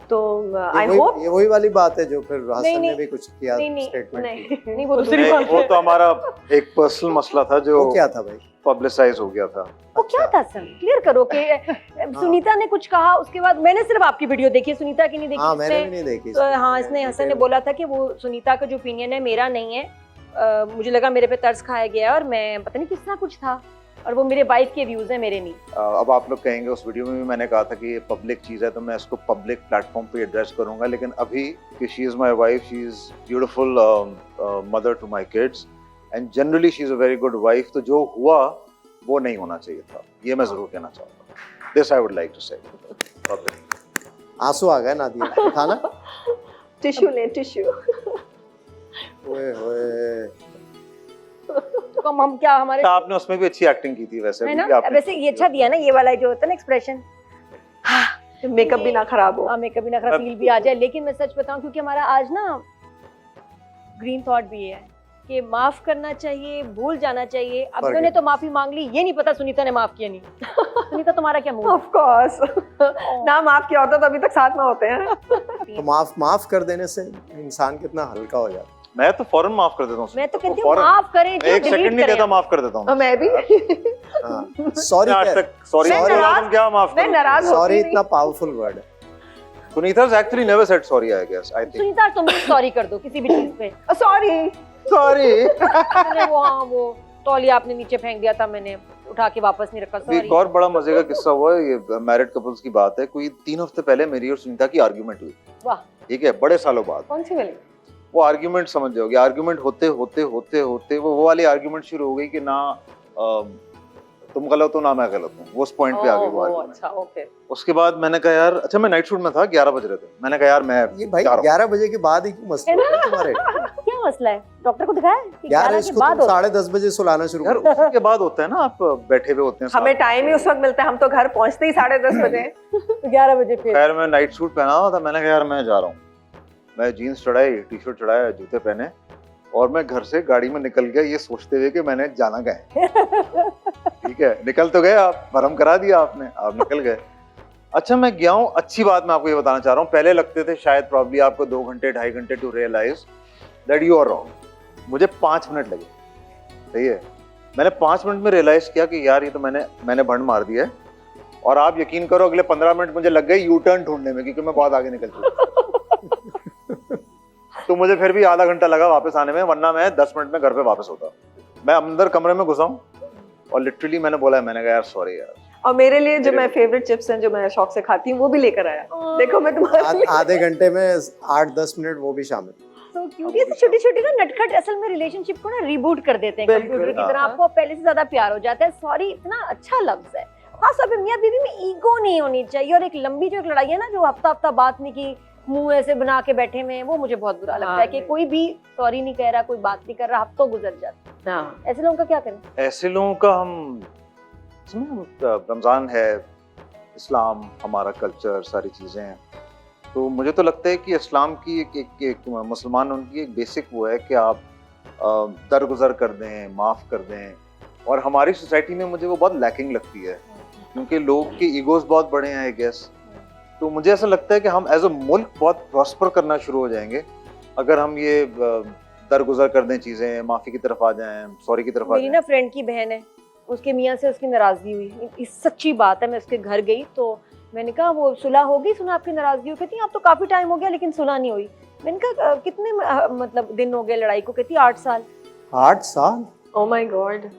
तो आई होप ये वही वाली बात है जो फिर हसन ने नहीं, भी कुछ किया नहीं, स्टेटमेंट। नहीं वो दूसरी बात वो है। तो हमारा एक पर्सनल मसला था जो वो क्या था भाई? पब्लिसाइज हो गया था। वो क्या था सर, क्लियर करो कि सुनीता ने कुछ कहा, उसके बाद मैंने सिर्फ आपकी वीडियो देखी है, सुनीता की नहीं देखी। हाँ मैंने भी इसमें- नहीं देखी। तो हाँ, इसने हसन ने बोला था कि वो सुनीता का जो ओपिनियन है मेरा नहीं है, मुझे लगा मेरे पे तर्स खाया गया है और मैं पता नहीं किस तरह कुछ था, और वो मेरे वाइफ के व्यूज हैं, मेरे नहीं। अब आप लोग कहेंगे उस वीडियो में भी मैंने कहा था कि ये पब्लिक चीज़ है तो मैं इसको पब्लिक प्लेटफॉर्म पे एड्रेस करूंगा, लेकिन अभी कि she is my wife, she is beautiful mother to my kids and generally she is a very good wife, तो जो हुआ वो नहीं होना चाहिए था, ये मैं ज़रूर कहना चाहूँगा। This I would like to say. आंसू आ गए नादिया, था ना? टिश्यू ले टिश्यू। ओए होए। तो हम क्या हमारे आपने उसमें भी अच्छी एक्टिंग की थी वैसे है भी, ना, कि आपने- वैसे ये अच्छा दिया ना, ये वाला जो होता है ना एक्सप्रेशन, मेकअप भी ना खराब हो। हमें कभी ना खरा फील भी आ जाए। लेकिन मैं सच बताऊं, क्योंकि हमारा आज ना ग्रीन थॉट भी है कि माफ करना चाहिए, भूल जाना चाहिए। अब Forgive. उन्होंने तो माफी मांग ली, ये नहीं पता सुनीता ने माफ किया नहीं। सुनीता तुम्हारा क्या मुंह ऑफ कोर्स ना माफ किया होता तो अभी तक साथ में होते हैं। तो माफ कर देने से इंसान कितना हल्का हो जाता है। मैं तो फौरन माफ कर देता हूँ। मैं तो कहती हूँ फौरन। माफ करें, जो एक सेकंड डिलीट नहीं कहता, करें। माफ कर देता हूँ। और मैं भी सॉरी मैं आज तक सॉरी मैं नाराज- क्या माफ मैं नाराज होती सॉरी नहीं। इतना पावरफुल वर्ड है। Sunita actually never said sorry, I guess, I think. Sunita तुम भी सॉरी कर दो किसी भी चीज पे। Sorry sorry. मैंने वो तौलिया आपने नीचे फेंक दिया था, मैंने उठा के वापस नहीं रखा, एक सॉरी। और बड़ा मजे का किस्सा हुआ है, ये मैरिड कपल्स की बात है। कोई 3 हफ्ते पहले मेरी और सुनीता की आर्ग्यूमेंट हुई, वाह, ठीक है, बड़े सालों बाद। कौन सी वाली? वो आर्ग्यूमेंट समझ जाओगे, आर्ग्यूमेंट होते होते होते होते वो वाली आर्ग्यूमेंट शुरू हो गई कि ना तुम गलत हो ना मैं गलत हूँ, वो उस पॉइंट पे आ गई वो ओह, आर्ग्यूमेंट। अच्छा ओके। उसके बाद मैंने कहा यार, अच्छा मैं नाइट शूट में था, 11 बज रहे थे, मैंने कहा यार मैं ये भाई जा रहा हूँ। 11 बजे के बाद ही क्यों मसले होते हैं तुम्हारे? क्या मसला है? डॉक्टर को दिखाया कि 11 11 के इसको बाद तुम होता है। 10:30 बजे सुलाना शुरू यार करो। उसके बाद होता है ना, आप बैठे हुए होते हैं हमें साथ। टाइम ही उस वक्त मिलता है, हम तो घर पहुंचते ही 10:30 बजे। तो 11 बजे फिर खैर मैं नाइट सूट पहना हुआ था, मैंने कहा यार मैं जा रहा हूँ। मैं जीन्स चढ़ाई, टी शर्ट चढ़ाया, जूते पहने और मैं घर से गाड़ी में निकल गया, ये सोचते हुए कि मैंने जाना गए। ठीक है, निकल तो गए आप, भरम करा दिया आपने, आप निकल गए। अच्छा मैं गया हूँ, अच्छी बात मैं आपको ये बताना चाह रहा हूँ, पहले लगते थे शायद प्रॉब्ली आपको 2 घंटे 2.5 घंटे to realise that you are wrong. मुझे 5 मिनट लगे, सही है। मैंने 5 मिनट में रियलाइज किया कि यार ये तो मैंने भंड मार दिया है। और आप यकीन करो अगले 15 मिनट मुझे लग गए यू टर्न ढूंढने में, क्योंकि मैं बहुत आगे निकल चुका। तो मुझे फिर भी आधा घंटा लगा वापस आने में, वरना मैं 10 मिनट में घर पे वापस होता। मैं अंदर कमरे में घुसा हूँ और लिटरली मैंने बोला, मैंने कहा यार सॉरी यार। और मेरे लिए जो मैं फेवरेट चिप्स हैं जो मैं शौक से खाती हूँ वो भी लेकर आया। देखो मैं तुम्हारे लिए आधे घंटे में 8-10 मिनट वो भी शामिल। तो क्योंकि ऐसे छोटे छोटे ना नटखट असल में रिलेशनशिप को ना रिबूट कर देते हैं बिल्कुल, कंप्यूटर की तरह। हाँ। आपको पहले से ज्यादा प्यार हो जाता है। सॉरी इतना अच्छा लफ्ज है, खासतौर पे मियां बीवी में ईगो नहीं होनी चाहिए। और एक लंबी जो एक लड़ाई है ना, जो हफ्ता हफ्ता बात नहीं की, मुंह ऐसे बना के बैठे हुए हैं, वो मुझे बहुत बुरा लगता है कि नहीं। कोई भी सॉरी नहीं कह रहा, कोई बात नहीं कर रहा, हफ्तों गुजर जाते। हाँ। ऐसे लोगों का क्या करें? ऐसे लोगों का हम रमजान है, इस्लाम हमारा कल्चर, सारी चीज़ें हैं। तो मुझे तो लगता है कि इस्लाम की एक मुसलमान उनकी एक बेसिक वो है कि आप दरगुजर कर दें, माफ़ कर दें। और हमारी सोसाइटी में मुझे वो बहुत लैकिंग लगती है, क्योंकि लोग के ईगोज बहुत बड़े हैं आई गेस। तो मुझे ऐसा लगता है कि हम एज अ मुल्क बहुत प्रॉस्पर करना शुरू हो जाएंगे अगर हम ये दरगुजर कर दें चीज़ें, माफ़ी की तरफ आ जाएं, सॉरी की तरफ आ मेरी जाएं। ना फ्रेंड की बहन है, उसके मियाँ से उसकी नाराजगी हुई। इस सच्ची बात है, मैं उसके घर गई तो मैंने कहा वो सुलह हो गई? सुना आपकी नाराजगी हो? कहती अब तो काफी टाइम हो गया लेकिन सुलह नहीं हुई। मैंने कहा कितने मतलब दिन हो गए लड़ाई को? कहती 8 साल। 8 साल? ओह माय गॉड।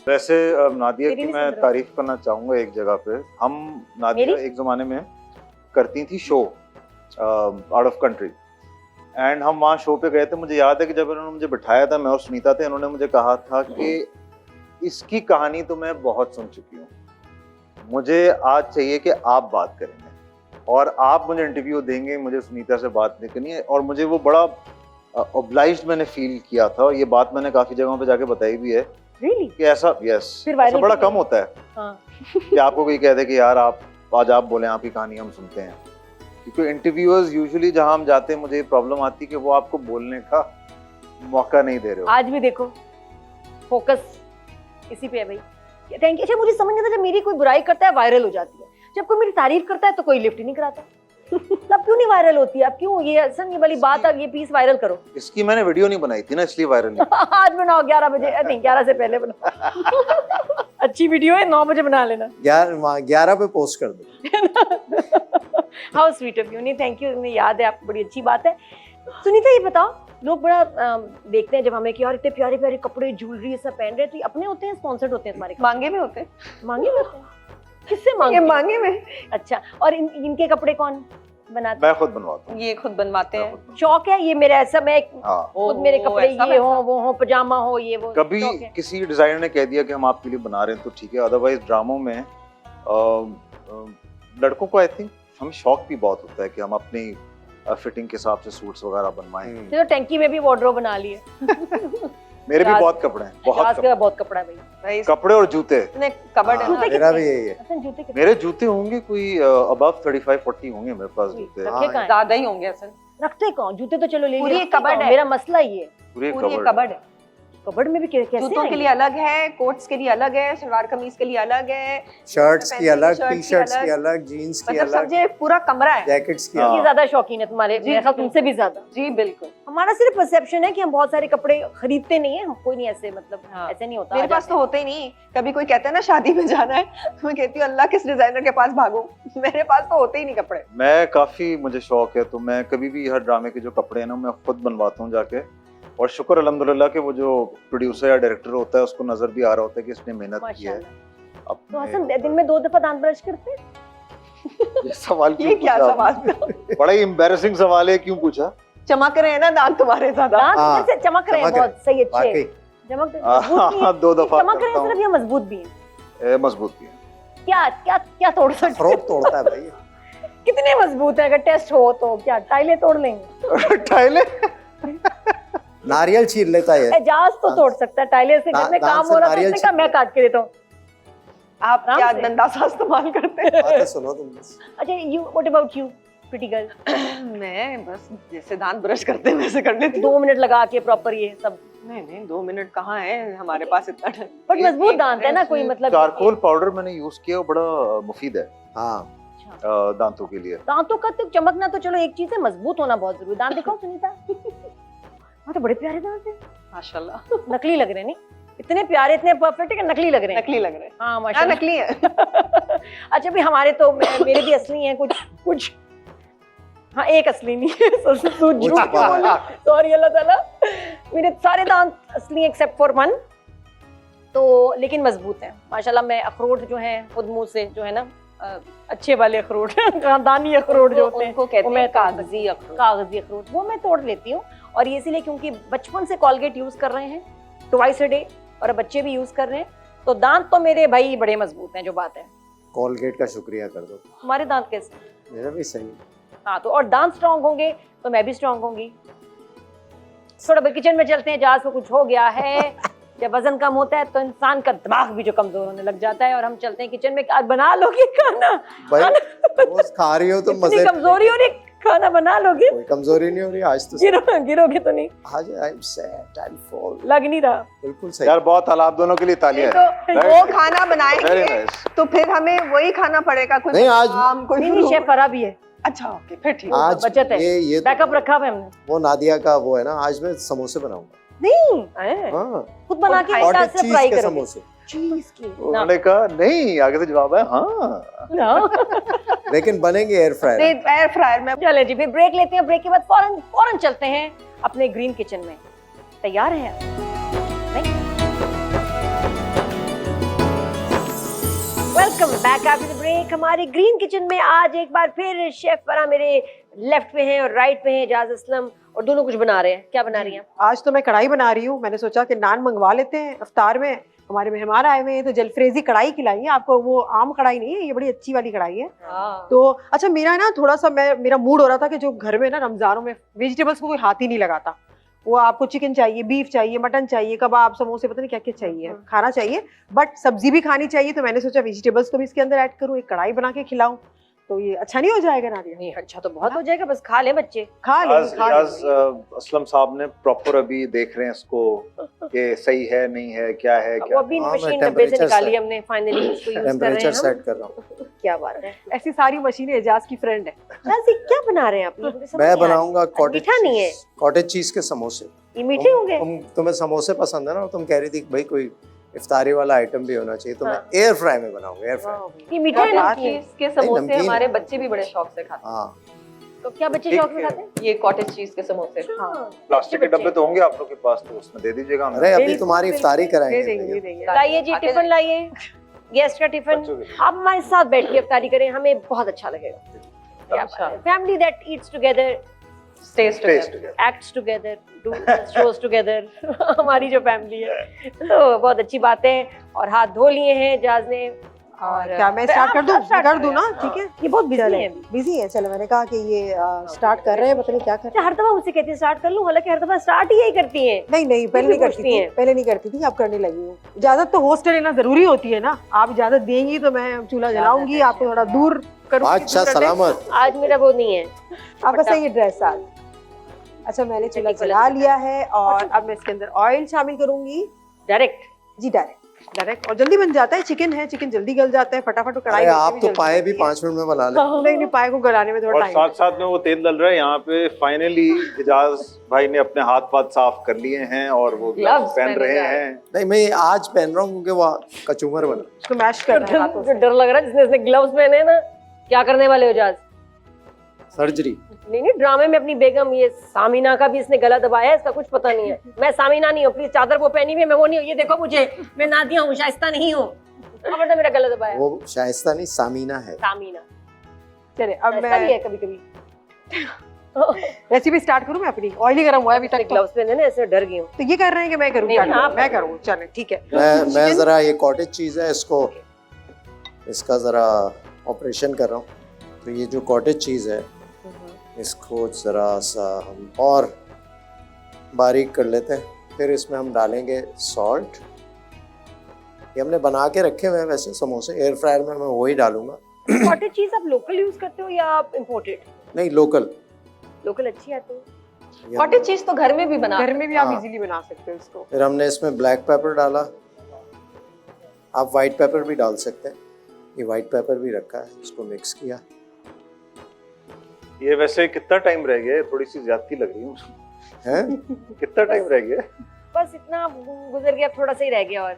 वैसे नादिया मेरी की नहीं मैं सुन रहा। तारीफ करना चाहूंगा एक जगह पे। हम नादिया मेरी? एक जमाने में करती थी show out of country, and हम वहाँ शो पे गए थे। मुझे याद है कि जब इन्होंने मुझे बिठाया था, मैं और सुनीता थे, इन्होंने मुझे कहा था कि इसकी कहानी तो मैं बहुत सुन चुकी हूँ, मुझे आज चाहिए कि आप बात करेंगे और आप मुझे इंटरव्यू देंगे, मुझे सुनीता से बात नहीं करनी है। और मुझे वो बड़ा ऑब्लाइज्ड मैंने फील किया था, और ये बात मैंने काफी जगहों पे जाके बताई भी है रियली? कि ऐसा फिर ऐसा viral बड़ा भी कम है। होता है हाँ। कि आपको कोई कह दे कि यार आप आज आप बोलें, आपकी कहानी हम सुनते हैं। क्योंकि इंटरव्यूअर्स यूजुअली जहां हम जाते हैं, मुझे ये प्रॉब्लम आती है कि वो आपको बोलने का मौका नहीं दे रहे हो। आज भी देखो फोकस इसी पे है भाई। Thank you. अच्छा मुझे समझ नहीं आता, जब मेरी कोई बुराई करता है वायरल हो जाती है, जब कोई मेरी तारीफ करता है तो कोई लिफ्ट ही नहीं कराता। तब अब क्यों नहीं वायरल होती है? अब क्यों ये हसन ये वाली बात, अब ये पीस वायरल करो। इसकी मैंने वीडियो नहीं बनाई थी ना, इसलिए वायरल नहीं। आज बनाओ 11 बजे, नहीं 11 से पहले बनाओ। अच्छी वीडियो है, 9 बजे बना लेना। 11 पे पोस्ट कर दो। How sweet of you. नहीं थैंक यू, मुझे याद है, आपको बड़ी अच्छी बात है। सुनीता ये बताओ, लोग बड़ा देखते हैं जब हमें कि यार इतने प्यारे प्यारे कपड़े ज्वेलरी ये सब पहन रहे हैं, तो ये अपने होते हैं स्पॉन्सर्ड होते हैं तुम्हारे? मांगे में होते हैं। मांगे में होते हैं? किससे मांगे? ये मांगे में। अच्छा, और इनके कपड़े कौन बनाते मैं खुद बनवाता हूँ। ये खुद बनवाते हैं। हैं? शौक है ये मेरा ऐसा, मैं हाँ, खुद मेरे कपड़े ऐसा ये हो वो हो, पजामा हो ये वो। कभी शौक है। किसी डिजाइनर ने कह दिया कि हम आपके लिए बना रहे हैं तो ठीक है, अदरवाइज ड्रामों में लड़कों को आई थिंक हमें शौक भी बहुत होता है कि हम अपनी फिटिंग के हिसाब से सूट्स वगैरह बनवाएं। तो टैंकी में भी वार्डरोब बना लिए। मेरे भी राज- बहुत कपड़े हैं, बहुत आज का बहुत कपड़ा है भाई। भाई कपड़े और जूते। इतने कबर्ड है ना। जूते मेरा कितने? भी यही है। हसन जूते कितने? मेरे जूते होंगे कोई अबव 35-40 होंगे मेरे पास जूते। रखे कहाँ हैं? ज्यादा ही होंगे असल। रखते कौन? जूते तो चलो ले लिए, पूरी रखते कबर्ड कौन? है। मेरा मसला ये है। पूरे पूरी कबर्ड। कबर्ड है। कबर्ड में भी कैसे जूतों के आएंगे? लिए अलग है, कोट्स के लिए अलग है, सलवार कमीज के लिए अलग है, शर्ट्स की अलग, शर्ट्स की टी-शर्ट्स की अलग। अलग, जीन्स की मतलब अलग, समझे पूरा कमरा है। जैकेट्स की हाँ। अलग। ये ज्यादा शौकीन है तुम्हारे, जी, मेरा ख्याल जी, तुमसे भी ज्यादा। जी बिल्कुल। हमारा सिर्फ परसेप्शन है कि हम बहुत सारे कपड़े खरीदते नहीं है, हम कोई नहीं ऐसे, मतलब हाँ। ऐसे नहीं होता। मेरे आ पास जाते तो होते ही नहीं। कभी कोई कहता है ना शादी में जाना है, तो मैं कहती हूँ अल्लाह किस डिजाइनर के पास भागूं। मेरे पास तो होते ही नहीं कपड़े। मैं काफी, मुझे शौक है तो मैं कभी भी हर ड्रामे के जो कपड़े हैं ना मैं खुद बनवाता हूँ जाके। और शुक्र अल्हम्दुलिल्लाह कि वो जो प्रोड्यूसर या डायरेक्टर होता है उसको नजर भी आ रहा होता है कि इसने मेहनत हैं। की है। माशाल्लाह। तो अपने हसन दिन में 2 दफा दांत ब्रश करते हैं? ये सवाल ये क्यों क्या पूछा सवाल आपने? था? बड़ा ही एम्बैरेसिंग सवाल है, क्यों पूछा? चमक रहे हैं ना दांत तुम्हारे ज्यादा। दांत हाँ, कैसे चमक रहे हैं? चमक रहे। बहुत सही, अच्छे वाकई चमक मजबूत भी हैं। 2 दफा चमक रहे हैं करता सिर्फ, हूँ। या मजबूत भी हैं? मजबूत भी है। क्या क्या क्या तोड़ सकते हैं? अखरोट तोड़ता है भाई। कितने मजबूत है? अगर टेस्ट हो तो क्या टाइलें तोड़ लेंगे? टाइले नारियल चीर लेता है। एजाज तो तोड़ सकता है, टाइलें से घर में दांत काम से हो रहा था, नारियल उसने कहा मैं काट के देता हूँ। आप आराम क्या से। दंडासा इस्तेमाल करते हैं? बातें सुनो तुम बस। अच्छा, you what about you pretty girl? मैं बस जैसे दांत ब्रश करते हैं वैसे कर लेती हूँ। 2 मिनट लगा के प्रॉपर ये सब। नहीं 2 मिनट कहाँ है हमारे पास इतना टाइम। बट मजबूत दांत है ना, कोई मतलब चारकोल पाउडर मैंने यूज किया, वो बड़ा मुफीद है हाँ, दांतों के लिए। दांतों का तो चमकना तो चलो एक चीज है, मजबूत होना बहुत जरूरी। दांत दिखाओ सुनीता। हाँ तो बड़े प्यारे दांत हैं, माशाल्लाह। नकली लग रहे हैं। नहीं इतने प्यारे, इतने परफेक्ट है कि नकली लग रहे हैं। नकली लग रहे हैं। हाँ हाँ माशाल्लाह। नकली है। अच्छा भी हमारे तो मेरे भी असली हैं कुछ कुछ। हाँ एक असली नहीं है, वो छुपा है। सॉरी अल्लाह ताला। मेरे सारे दांत असली एक्सेप्ट फॉर 1, तो लेकिन मजबूत हैं माशाल्लाह। मैं अखरोट जो हैं खुद मुंह से जो है ना, अच्छे वाले अखरोट दानी अखरोट जो होते हैं, उनको कहते वो मैं हैं कागजी अखरोट। कागजी अखरोट, वो मैं तोड़ लेती हूँ। और ये इसीलिए क्योंकि बचपन से कॉलगेट यूज कर रहे हैं ट्वाइस अ डे, और बच्चे भी यूज कर रहे हैं, तो दांत तो मेरे भाई बड़े मजबूत हैं। जो बात है, कोलगेट का शुक्रिया कर दो। हमारे दांत कैसे? मेरा भी सही। हाँ तो और दांत स्ट्रांग होंगे तो मैं भी स्ट्रांग होंगी। थोड़ा किचन में चलते हैं, जहाज को कुछ हो गया है, जब वजन कम होता है तो इंसान का दिमाग भी जो कमजोर होने लग जाता है, और हम चलते हैं किचन में, आज बना लोगे खाना? भाई रोज खा रही हो तो इतनी मजे। कमजोरी हो रही, खाना बना लोगे? कोई कमजोरी नहीं हो रही आज तो। गिरोगे तो नहीं? आज I am sad, I am fall. लग नहीं रहा। बिल्कुल सही। यार बहुत ताला, आप दोनों के लिए तालियां हैं। तो वो खाना वेरी बनाएंगे नाइस। तो फिर हमें वही खाना पड़ेगा। कोई नहीं, आज- आम, कोई नहीं शेफ फरा भी है, अच्छा ओके फिर ठीक। आज बचत है। ये तो बैकअप रखा हुआ है हमने। वो नादिया का वो है ना, आज मैं समोसे बनाऊंगा। नहीं है। हाँ, खुद बना के और साथ कॉटेज से फ्राई चीज के करोगे? समोसे। चीज के ना उन्होंने कहा नहीं, आगे से जवाब है हाँ। ना। लेकिन बनेंगे एयर फ्रायर। नहीं एयर फ्रायर में। चले जी, फिर ब्रेक लेते हैं। ब्रेक के बाद फौरन फौरन चलते हैं अपने ग्रीन किचन में। तैयार हैं आप? नहीं? Welcome back after the break. हमारे ग्रीन किचन में आज एक बार फिर शेफ फरा मेरे लेफ्ट पे हैं और राइट पे हैं जाज असलम, और दोनों कुछ बना रहे हैं। क्या बना रही हैं? आज तो मैं कढ़ाई बना रही हूँ। मैंने सोचा कि नान मंगवा लेते हैं इफ्तार में, हमारे मेहमान आए हुए हैं तो जलफ्रेजी कढ़ाई खिलाई है आपको। वो आम कढ़ाई नहीं है, ये बड़ी अच्छी वाली कढ़ाई है। तो अच्छा मेरा ना थोड़ा सा मेरा मूड हो रहा था कि जो घर में ना रमजानों में वेजिटेबल्स को कोई हाथ ही नहीं लगाता। वो आपको चिकन चाहिए, बीफ चाहिए, मटन चाहिए, कबाब, समोसे, पता नहीं क्या क्या चाहिए, खाना चाहिए, बट सब्जी भी खानी चाहिए। तो मैंने सोचा वेजिटेबल्स को भी इसके अंदर ऐड करूँ, एक कढ़ाई बना के खिलाऊं। तो ये अच्छा नहीं हो जाएगा नादिया? नहीं अच्छा तो बहुत हो जाएगा, बस खा ले बच्चे। खा ले आज असलम साहब ने प्रॉपर अभी देख रहे हैं इसको कि सही है नहीं है क्या है वो क्या। अभी हाँ, मैं मशीन डब्बे से temperature निकाली set- हमने, फाइनली इसको यूज कर रहे टेम्परेचर हैं हम। सेट कर रहा हूँ। क्या बात है। ऐसी सारी मशीनें एजाज की फ्रेंड है। जैसे क्या बना रहे हैं आप लोग? मुझे समझ मैं नहीं आ रहा। बनाऊंगा कॉटेज मीठा नहीं है। कॉटेज चीज के समोसे। ये मीठे होंगे? तुम्हें समोसे पसंद है ना, तुम कह रही थी कि भाई कोई इफ्तारी वाला आइटम भी होना चाहिए, तो मैं एयर फ्राई में बनाऊंगा, एयर फ्राई। ये मीठे हैं बात नमकीन? चीज के समोसे नमकीन। हमारे बच्चे भी बड़े शौक से खाते हाँ तो क्या बच्चे ठीक शौक में है। खाते हैं? हैं ये कॉटेज चीज के समोसे। हाँ। प्लास्टिक के बच्चे। डब्बे तो होंगे आप लोग के पास, तो उसमें दे दीजिएगा हमें। अरे अभी बिल्कुल, तुम्हारी इफ्तारी दे कराएंगे देंगे दे भैया। देंगे। लाइए जी, आके टिफिन लाइए, गेस्ट का टिफिन। बच्चों के लिए। आप हमारे साथ बैठ के इफ्तारी करें, हमें बहुत अच्छा लगेगा। अच्छा। Family that eats together, Taste taste together. Acts together, do shows together. हमारी जो फैमिली है, तो बहुत अच्छी बात है। और हाथ धो लिए हैं जाज ने। और क्या मैं स्टार्ट कर दूं? आप start कर दूं करें। ना? ठीक है। ये बहुत बिजी चले है। बिजी है, चलो मैंने कहा कि ये स्टार्ट कर रहे हैं, पता नहीं क्या कर रहे अच्छा, हर दफा मुझसे कहती है स्टार्ट कर लूं, हालांकि हर दफा स्टार्ट ही यही करती हैं। हैं। नहीं नहीं, पहले भी नहीं करती पूछती थी, हैं। पहले नहीं करती थी, अब करने लगी हूँ। इजाजत तो होस्ट लेना जरूरी होती है ना, आप इजाजत देंगी तो मैं चूल्हा जलाऊंगी, आपको थोड़ा दूर करूंगी। अच्छा सलामत। आज मेरा वो नहीं है। आपका सही ड्रेस आज। अच्छा मैंने चूल्हा जला लिया है और अब मैं इसके अंदर ऑयल शामिल करूंगी। डायरेक्ट जी डायरेक्ट और जल्दी बन जाता है। चिकन है, चिकन जल्दी गल जाता है फटाफट। कढ़ाई अरे वैसे आप भी तो जल्दी पाए भी बनती है। 5 मिनट में बना ले। नहीं नहीं, पाए को गलाने में थोड़ा और टाइम साथ साथ में वो तेल डल रहा है यहाँ पे। फाइनली एजाज भाई ने अपने हाथ पाथ साफ कर लिए हैं और वो ग्लव्स Gloves पहन पहने रहे जा रहे हैं। नहीं मैं आज पहन रहा हूँ क्योंकि वो कचूमर बना। उसको मैश करना है हाथों जो से। डर लग रहा है जिसने इसने ग्लव्स पहने हैं ना, क्या करने वाले हो जाज? सर्जरी। नहीं ड्रामे में अपनी बेगम, ये सामिना का भी इसने गला दबाया है, इसका कुछ पता नहीं है। मैं सामिना नहीं हूँ, प्लीज चादर वो पहनी हुई है, मैं वो नहीं हूँ। ये देखो मुझे, मैं नादिया हूँ, शाइस्ता नहीं हूँ। खबर मेरा गला दबाया। वो शाइस्ता नहीं, सामीना है। सामिना चले अब शाइस्ता भी मैं है कभी कभी। रेसिपी स्टार्ट करूं मैं अपनी? ऑयल ही गर्म हुआ है अभी तक तो। ग्लव्स पहने ना, ऐसे डर गई हूँ। तो ये कर रहे हैं कि मैं करूं? नहीं, क्या करूं? आप मैं करूं, चले ठीक है। मैं Chicken- जरा ये कॉटेज चीज है, इसको इसका जरा ऑपरेशन कर रहा हूँ। तो ये जो कॉटेज चीज है इसको जरा सा हम और बारीक कर लेते हैं। फिर इसमें हम डालेंगे सॉल्ट। ये हमने बना के रखे हुए हैं वैसे समोसे, एयर फ्रायर में मैं वही डालूंगा। कॉटेज चीज आप लोकल यूज करते हो या आप इंपोर्टेड? नहीं लोकल। लोकल अच्छी आती है। कॉटेज चीज तो घर में भी बना घर में भी आप हाँ। इजीली बना सकते हो इसको। फिर हमने इसमें ब्लैक पेपर डाला। आप वाइट पेपर भी डाल सकते हैं, ये वाइट पेपर भी रखा है, इसको मिक्स किया। ये वैसे कितना टाइम रह गया है? थोड़ी सी ज्यादती लग रही है। हैं? कितना टाइम रह गया? बस इतना गुजर गया, थोड़ा सा ही रह गया। और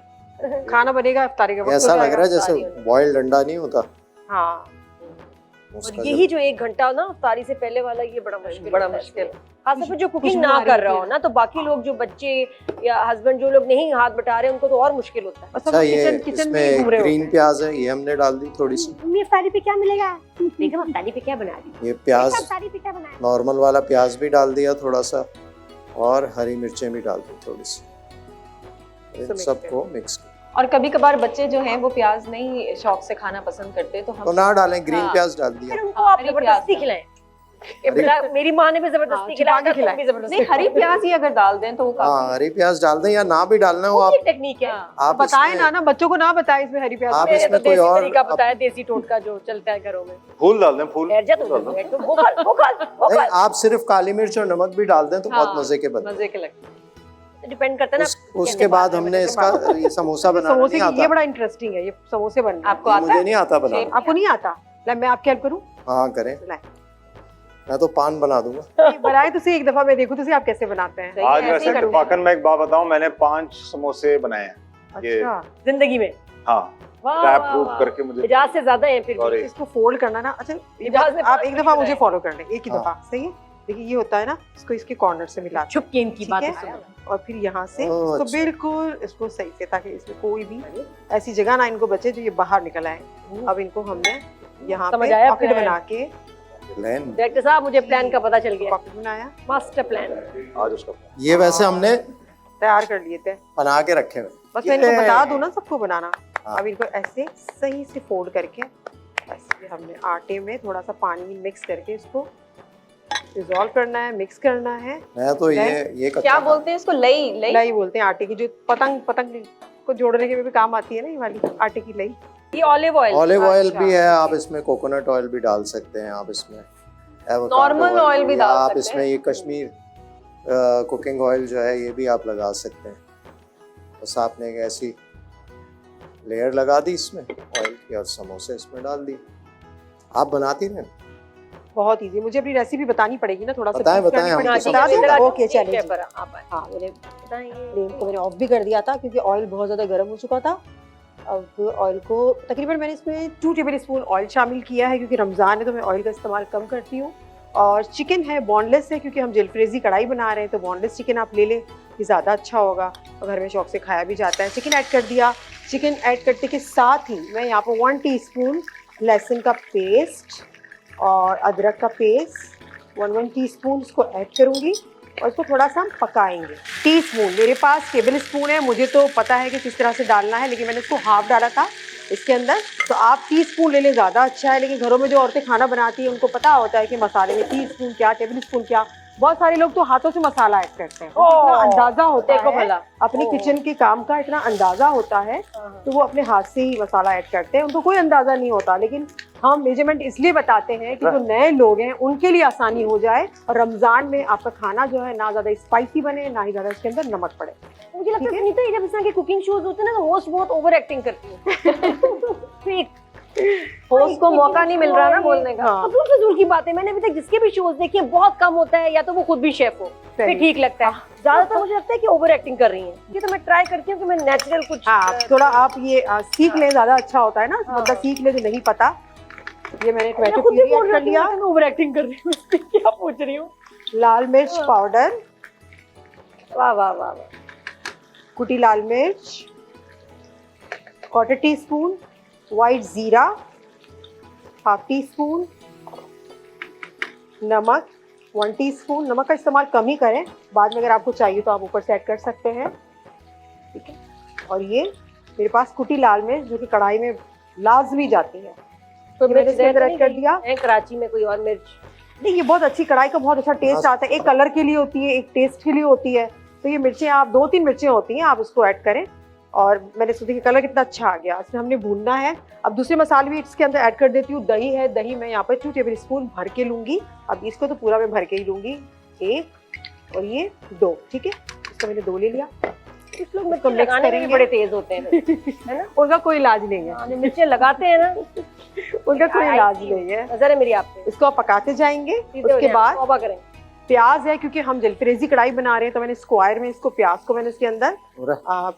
खाना बनेगा इफ्तारी का वक्त ऐसा हो लग जाएगा। रहा है जैसे बॉइल्ड अंडा नहीं होता हाँ, उसका और यही जो 1 घंटा ना इफ्तारी से पहले वाला, ये बड़ा मुश्किल बड़ा होता है मुश्किल। इसमें। खासतौर पे जो कुकिंग खुशबू ना आ रही कर रहा होती हो है। ना, तो बाकी लोग जो बच्चे या हस्बैंड जो लोग नहीं हाथ बटा रहे, उनको तो और मुश्किल होता है। और सब अच्छा ये किचन में ही घूम इसमें रहे ग्रीन होते हैं। प्याज है, ये हमने डाल दी थोड़ी सी। मम्मी इफ्तारी पे क्या मिलेगा? बेगम इफ्तारी पे क्या बना रही? ये प्याज इफ्तारी पे क्या बनाया? नॉर्मल वाला प्याज भी डाल दिया थोड़ा सा, और हरी मिर्चें भी डाल दी थोड़ी सी। इन mix सबको मिक्स कर। और कभी कभार बच्चे जो हैं वो प्याज नहीं शौक से खाना पसंद करते, तो तो हम ना डालें, ग्रीन हाँ। प्याज डाल दिया। फिर उनको आप हरी जबरदस्ती प्याज खिलाएं। ये बेटा, मेरी माँ ने भी जबरदस्ती हाँ, खिलाया, छिपा के तुम भी जबरदस्ती नहीं हरी प्याज ही अगर डाल दें तो वो हाँ काफी हरी प्याज डाल दें या ना भी डालना हो वो आप। भी टेक्निक है। आप बताएं इसमें- ना, ना बच्चों को ना बताएं इसमें हरी प्याज। आप मेरे तो इसमें कोई देसी और तरीका पता है, देसी टोटका जो चलता है घरों में। फूल डाल दें, फूल ठहर जा फूल तू, डाल दें। बैठ, भूखल भूखल नहीं, भूखल। आप सिर्फ काली मिर्च और नमक भी डाल दें तो बहुत हाँ, मजे के बनते हैं। मजे के लगते हैं। डिपेंड करता है ना। उसके बाद हमने इसका ये समोसा बनाना समोसे नहीं की ये आता। बड़ा इंटरेस्टिंग है, ये समोसे बन रहे हैं। आपको ये आता मुझे है? नहीं आता बनाना। आपको नहीं आता? ला मैं आपकी हेल्प करूं? हाँ करें, लाए। मैं तो पान बना दूंगा। बनाए तो सही, एक दफा मैं देखूं तो सही आप कैसे बनाते हैं। सही आज है, ऐसे वैसे ही करते हैं। इत्तेफाकन मैं एक बात बताऊं, मैंने 5 समोसे बनाए हैं। ये- अच्छा, जिंदगी में हाँ, वाह, टैप वाह, प्रूफ वाह। करके मुझे। इजाज से ज्यादा है फिर भी। Sorry। इसको फोल्ड करना ना। अच्छा इजाज ने आप पाँच एक मिनट दफा मुझे बनाए। फॉलो कर लें, एक ही हाँ। दफा, सही है? देखिए ये होता है ना, इसको इसके कॉर्नर से मिला छुप के इनकी ठीक बातें है? सुनो। और फिर यहाँ से ओह, इसको अच्छा। बिल्कुल इसको सही से, ताकि इसमें कोई भी ऐसी जगह ना इनको बचे जो ये बाहर निकल आए। अब इनको हमने यहाँ समझ पे आया पॉकेट plan। बना के प्लान डायरेक्टर साहब, मुझे प्लान का पता चल गया। पॉकेट बनाया, मास्टर प्लान। आज उसका ये वैसे हमने तैयार कर लिए थे। बना के रखे हुए। बस मैं इनको ये- बता दूं ना सबको बनाना। हाँ। अब इनको ऐसे सही से फोल्ड करके, ऐसे हमने आटे में थोड़ा सा पानी मिक्स करके इसको डिसॉल्व करना है, मिक्स करना है। मैं तो ये कच्चा क्या खा- बोलते हैं इसको? लई लई लई बोलते हैं आटे की, जो पतंग पतंग को जोड़ने के में भी काम आती है ना, ये वाली आटे की लई। ये ऑलिव ऑयल। ऑलिव ऑयल अच्छा। भी है, आप इसमें कोकोनट ऑयल भी डाल सकते हैं, आप इसमें avocado Normal oil oil भी डाल आप सकते इसमें हैं। ये कश्मीर कुकिंग ऑयल जो है ये भी आप लगा सकते हैं। बस आपने एक ऐसी लेयर लगा दी इसमें ऑयल की और समोसे इसमें डाल दिए। आप बनाती रहें। बहुत इजी। मुझे अपनी रेसिपी बतानी पड़ेगी ना, थोड़ा सा बताएं, prep करनी बताएं, हम पड़ेगी। तो बता समझ दूं? गए। ओके चलिए। आप हाँ मेरे बताइए। फ्लेम को मैंने ऑफ भी कर दिया था क्योंकि ऑयल बहुत ज़्यादा गर्म हो चुका था। अब ऑयल को तकरीबन मैंने इसमें 2 टेबल स्पून ऑयल शामिल किया है क्योंकि रमज़ान है तो मैं ऑयल का इस्तेमाल कम करती हूँ। और चिकन है बोनलेस है क्योंकि हम जलफ्रेजी कढ़ाई बना रहे हैं तो बोनलेस चिकन आप ले लें, ये ज़्यादा अच्छा होगा और घर में शौक से खाया भी जाता है। चिकन ऐड कर दिया। चिकन ऐड करने के साथ ही मैं यहाँ पर 1 टीस्पून लहसुन का पेस्ट और अदरक का पेस्ट 1 टीस्पून इसको ऐड करूँगी और इसको थोड़ा सा हम पकाएंगे। टीस्पून मेरे पास टेबल स्पून है, मुझे तो पता है कि किस तरह से डालना है लेकिन मैंने इसको हाफ डाला था इसके अंदर। तो आप टीस्पून ले लें, ज़्यादा अच्छा है। लेकिन घरों में जो औरतें खाना बनाती हैं उनको पता होता है कि मसाले में टीस्पून क्या, टेबल स्पून क्या। बहुत सारे लोग तो हाथों से मसाला ऐड करते हैं, उनको इतना अंदाजा होता देखो है, भला अपने किचन के काम का इतना अंदाजा होता है तो वो अपने हाथ से ही मसाला ऐड करते हैं, उनको कोई अंदाजा नहीं होता। लेकिन हम मेजरमेंट इसलिए बताते हैं कि जो नए लोग हैं उनके लिए आसानी हो जाए और रमजान में आपका खाना जो है ना ज़्यादा स्पाइसी बने ना ही ज़्यादा इसके अंदर नमक पड़े। मुझे लगता है सुनीता, ये जब इस तरह के कुकिंग शोज होते हैं ना तो होस्ट बहुत ओवर एक्टिंग करती है। होस्ट को मौका नहीं मिल रहा ना बोलने का। हाँ। फजूल फजूल की बात है। मैंने अभी तक जिसके भी शोज देखे हैं बहुत कम होता है या तो वो खुद भी शेफ हो, फिर ठीक लगता है। ज्यादातर मुझे लगता है कि ओवर एक्टिंग कर रही हैं। ये तो मैं ट्राई करती हूँ कि मैं नेचुरल कुछ हाँ थोड़ा आप ये सीख लें, ज़्यादा अच्छा होता है ना। मतलब सीख ले जो नहीं पता। ये मैंने मैं टमाटो खुद भी प्यूरी बोल ऐड कर रही लिया। हूँ, मैं ओवर एक्टिंग कर रही हूँ। क्या पूछ रही हूँ? लाल मिर्च पाउडर, वाह वाह वाह वाह। कुटी लाल मिर्च, 1/4 टीस्पून वाइट जीरा, 1/2 टीस्पून नमक, 1 टीस्पून। नमक का इस्तेमाल कम ही करें, बाद में अगर आपको चाहिए तो आप ऊपर से ऐड कर सकते हैं, ठीक है। और ये मेरे पास कुटी लाल मिर्च जो कि कढ़ाई में लाजमी जाती है, तो ये मैंने इसके अंदर ऐड कर दिया। कराची में कोई और मिर्च नहीं, ये बहुत अच्छी कढ़ाई का बहुत अच्छा टेस्ट आता है। एक कलर के लिए होती है, एक टेस्ट के लिए होती है। तो ये मिर्चें आप 2-3 मिर्चें होती हैं, आप उसको ऐड करें। और मैंने सोचा कि कलर कितना अच्छा आ गया। इसमें हमने भूनना है। अब दूसरे मसाले भी इसके अंदर ऐड कर देती हूँ। दही है, दही मैं यहाँ पर 2 टेबल स्पून भर के लूँगी। अब इसको तो पूरा मैं भर के ही लूँगी। 1 और ये 2, ठीक है। इसको मैंने 2 ले लिया। कुछ लोग इसको मिर्ची mix लगाने में करेंगे। भी बड़े तेज होते हैं, है ना? उनका कोई इलाज नहीं है, हाँ, जो मिर्चें लगाते हैं ना, उनका कोई I इलाज see. नहीं है। नजर है मेरी आप पे। इसको आप पकाते जाएंगे। सीधे हो उसके जाए, बाद तौबा करें। प्याज है, क्योंकि हम जलफ्रेजी कढ़ाई बना रहे हैं तो मैंने स्क्वायर में इसको प्याज को मैंने इसके अंदर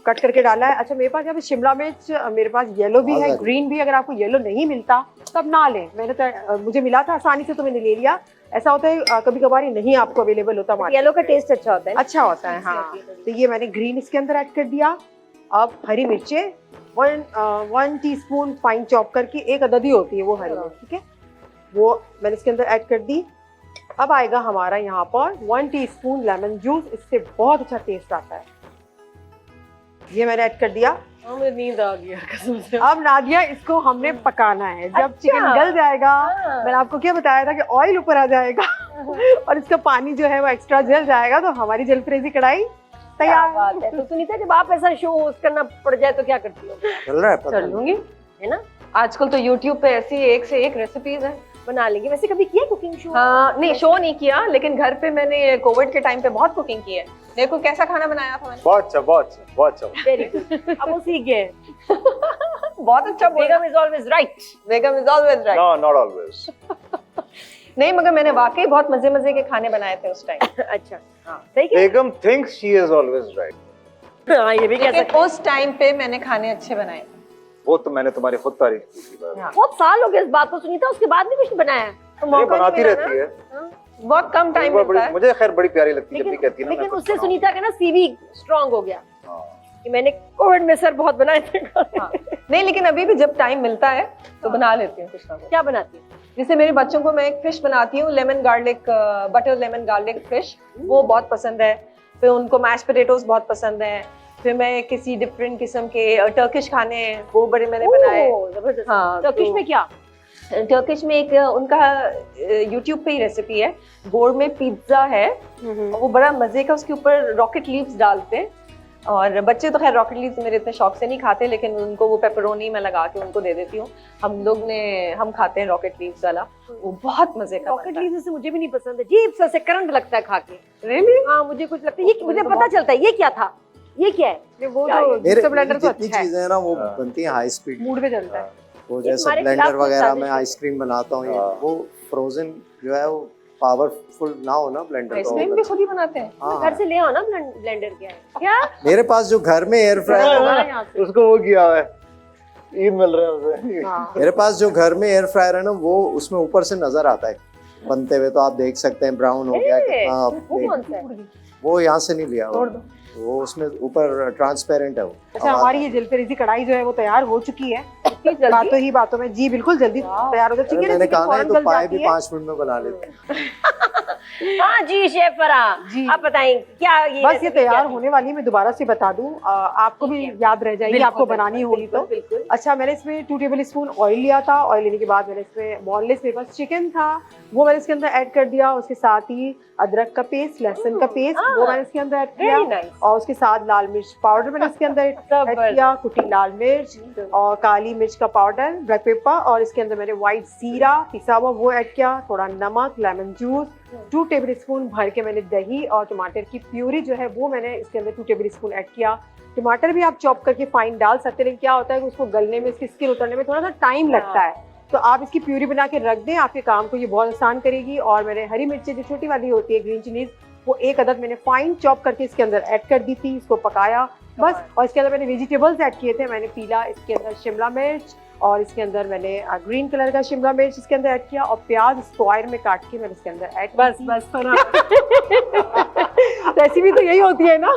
कट करके डाला है। अच्छा, मेरे पास यहाँ पे शिमला मिर्च, मेरे पास येलो भी है, ग्रीन भी। अगर आपको येलो नहीं मिलता तब ना लें। मैंने तो मुझे मिला था आसानी से तो मैंने ले लिया। ऐसा होता है कभी कभार ये नहीं आपको अवेलेबल होता मार्केट। येलो का टेस्ट अच्छा होता है ना? अच्छा होता है, हाँ। तो ये मैंने ग्रीन इसके अंदर ऐड कर दिया। अब हरी मिर्चें 1 टीस्पून फाइन चॉप करके, एक अदद ही होती है वो हरी मिर्च, ठीक है, वो मैंने इसके अंदर ऐड कर दी। अब आएगा हमारा यहाँ पर 1 टीस्पून लेमन जूस, इससे बहुत अच्छा टेस्ट आता है। ये मैंने ऐड कर दिया। हाँ, मुझे नींद आ गई यार कसम से। अब नादिया इसको हमने पकाना है। जब चिकन गल जाएगा, मैंने आपको क्या बताया था कि ऑयल ऊपर आ जाएगा और इसका पानी जो है वो एक्स्ट्रा जल जाएगा, तो हमारी जलफ्रेजी कढ़ाई क्या तैयार। बात है। तो सुनीता, जब आप ऐसा शो होस्ट करना पड़ जाए तो क्या करती हो? चल रहा है पता कर नहीं। लूंगी। है ना, आजकल तो YouTube पे ऐसी एक से एक रेसिपीज है। बना लेंगे। वैसे कभी किया कुकिंग शो? हाँ, नहीं शो नहीं किया, लेकिन घर पे मैंने कोविड के टाइम पे बहुत कुकिंग की है। देखो कैसा खाना बनाया था मैंने। बहुत अच्छा, बहुत अच्छा, बहुत अच्छा। Very good. अब वो सीख गए। बहुत अच्छा बोला। Begum is always right. Begum is always right. No, not always. नहीं, मगर मैंने वाकई बहुत मजे मजे के खाने बनाए थे उस टाइम। अच्छा, हाँ सही कह। Begum thinks she is always right. हाँ, ये भी कह सकते लेकिन उस टाइम पे मैंने खाने अच्छे बनाए थे। वो तो मैंने तुम्हारी खुद तारीफ की थी बार। हैं। बहुत साल हो गए इस बात को सुनीता, उसके बाद भी कुछ बनाया तो ये मौका बनाती नहीं मिला रहती ना। है। हाँ। बहुत कम टाइम एक बार मिलता है। मुझे खैर बड़ी प्यारी लगती है जब भी लेकिन कहती है ना मैं लेकिन कुछ उससे बनाऊं। सुनीता का ना सीवी स्ट्रांग हो गया हाँ। कि मैंने कोविड में सर बहुत बनाए थे। हाँ। नहीं, लेकिन अभी भी जब टाइम मिलता है तो बना लेती हूँ कुछ ना कुछ। क्या बनाती है? जैसे मेरे बच्चों को मैं एक फिश बनाती हूँ, lemon garlic, butter lemon garlic fish, वो बहुत पसंद है। फिर उनको मैश पोटैटोज बहुत पसंद है। फिर मैं किसी डिफरेंट किस्म के टर्किश खाने हैं, वो बड़े मैंने बनाए। ओह, जबरदस्त। हाँ, टर्किश तो- में क्या? टर्किश में एक उनका YouTube पे ही रेसिपी है, गोड़ में पिज्जा है, और वो बड़ा मजे का, उसके ऊपर रॉकेट लीव्स डालते हैं और बच्चे तो खैर रॉकेट लीव्स मेरे इतने शौक से नहीं खाते, लेकिन उनको वो पेपरोनी में लगा के उनको दे देती हूँ। हम खाते हैं रॉकेट लीव्स वाला, वो बहुत मजे का रॉकेट बनता है। लीव्स से मुझे भी नहीं पसंद है, अजीब सा से करंट लगता है खा के। Really? हाँ मुझे कुछ लगता है, ये मुझे पता चलता है ये क्या था, ये क्या है। वो क्या तो है? मेरे मिक्सर ब्लेंडर तो जितनी अच्छा है, चीजें हैं ना वो हाँ। बनती हैं हाई स्पीड। मूड पे चलता है। वो ये जैसे हमारे ब्लेंडर खिलाफ वगैरह साजिश में है। आइसक्रीम बनाता हूँ, हाँ। वो फ्रोजन जो है वो पावरफुल ना हो ना ब्लेंडर तो आइसक्रीम भी खुद ही बनाते हैं? हाँ घर से ले आओ ना ब्लेंडर क्या है। क्या? मेरे पास जो घर में एयर फ्रायर हमारे यहाँ से। उसको वो किया हुआ है, ईद मिल रहे हैं उसे। हाँ। मेरे पास जो घर में एयर फ्रायर है ना वो उसमें ऊपर से नजर आता है बनते हुए, तो आप देख सकते हैं ब्राउन हो गया कितना वो आप कौन सा है? वो यहाँ से नहीं लिया तोड़ हुआ, दो। वो उसमें ऊपर ट्रांसपेरेंट है वो। अच्छा, हमारी ये जलफरेजी कढ़ाई जो है वो तैयार हो चुकी है इतनी जल्दी? बातों ही बातों में। जी बिल्कुल जल्दी वाह। तैयार हो जाती अरे है। मैंने चिकन कहा ना फौरन तो गल पाए जाती भी है। 5 मिनट में बना लेते हैं। हाँ जी शेफ फराह, जी। आप बताएं क्या ये बस ये रेसिपी तैयार क्या थी? होने वाली है। मैं दोबारा से बता दूं, आपको भी याद रह जाएगी, बिल्कुल, आपको बनानी बिल्कुल, होगी तो। बिल्कुल। अच्छा, मैंने इसमें 2 टेबल स्पून ऑयल लिया था। ऑयल लेने के बाद मैंने इसमें बोनलेस मेरे पास चिकन था, वो मैंने इसके अंदर ऐड कर दिया। उसके साथ ही अदरक का पेस्ट, लहसुन का पेस्ट, वो मैंने इसके अंदर ऐड किया। Very nice. और उसके साथ लाल मिर्च पाउडर मैंने इसके अंदर ऐड किया, कुटी लाल मिर्च और काली मिर्च का पाउडर, ब्लैक पेपर, और इसके अंदर मैंने व्हाइट जीरा पिसा हुआ वो ऐड किया, थोड़ा नमक, लेमन जूस, 2 टेबल स्पून भर के मैंने दही और टमाटर की प्यूरी जो है वो मैंने इसके अंदर 2 टेबल स्पून ऐड किया। टमाटर भी आप चॉप करके फाइन डाल सकते हैं, लेकिन क्या होता है कि उसको गलने में, इसकी स्किन उतरने में थोड़ा सा टाइम लगता है, तो आप इसकी प्यूरी बना के रख दें, आपके काम को ये बहुत आसान करेगी। और मैंने हरी मिर्ची जो छोटी वाली होती है, ग्रीन चिलीज, वो 1 अदद मैंने फाइन चॉप करके इसके अंदर ऐड कर दी थी। इसको पकाया बस। और इसके अंदर मैंने वेजिटेबल्स ऐड किए थे। मैंने पीला इसके अंदर शिमला मिर्च, और इसके अंदर मैंने ग्रीन कलर का शिमला मिर्च इसके अंदर ऐड किया, और प्याज स्क्वायर में काट के मैंने इसके अंदर ऐड की बस थी। बस रेसिपी तो यही होती है ना।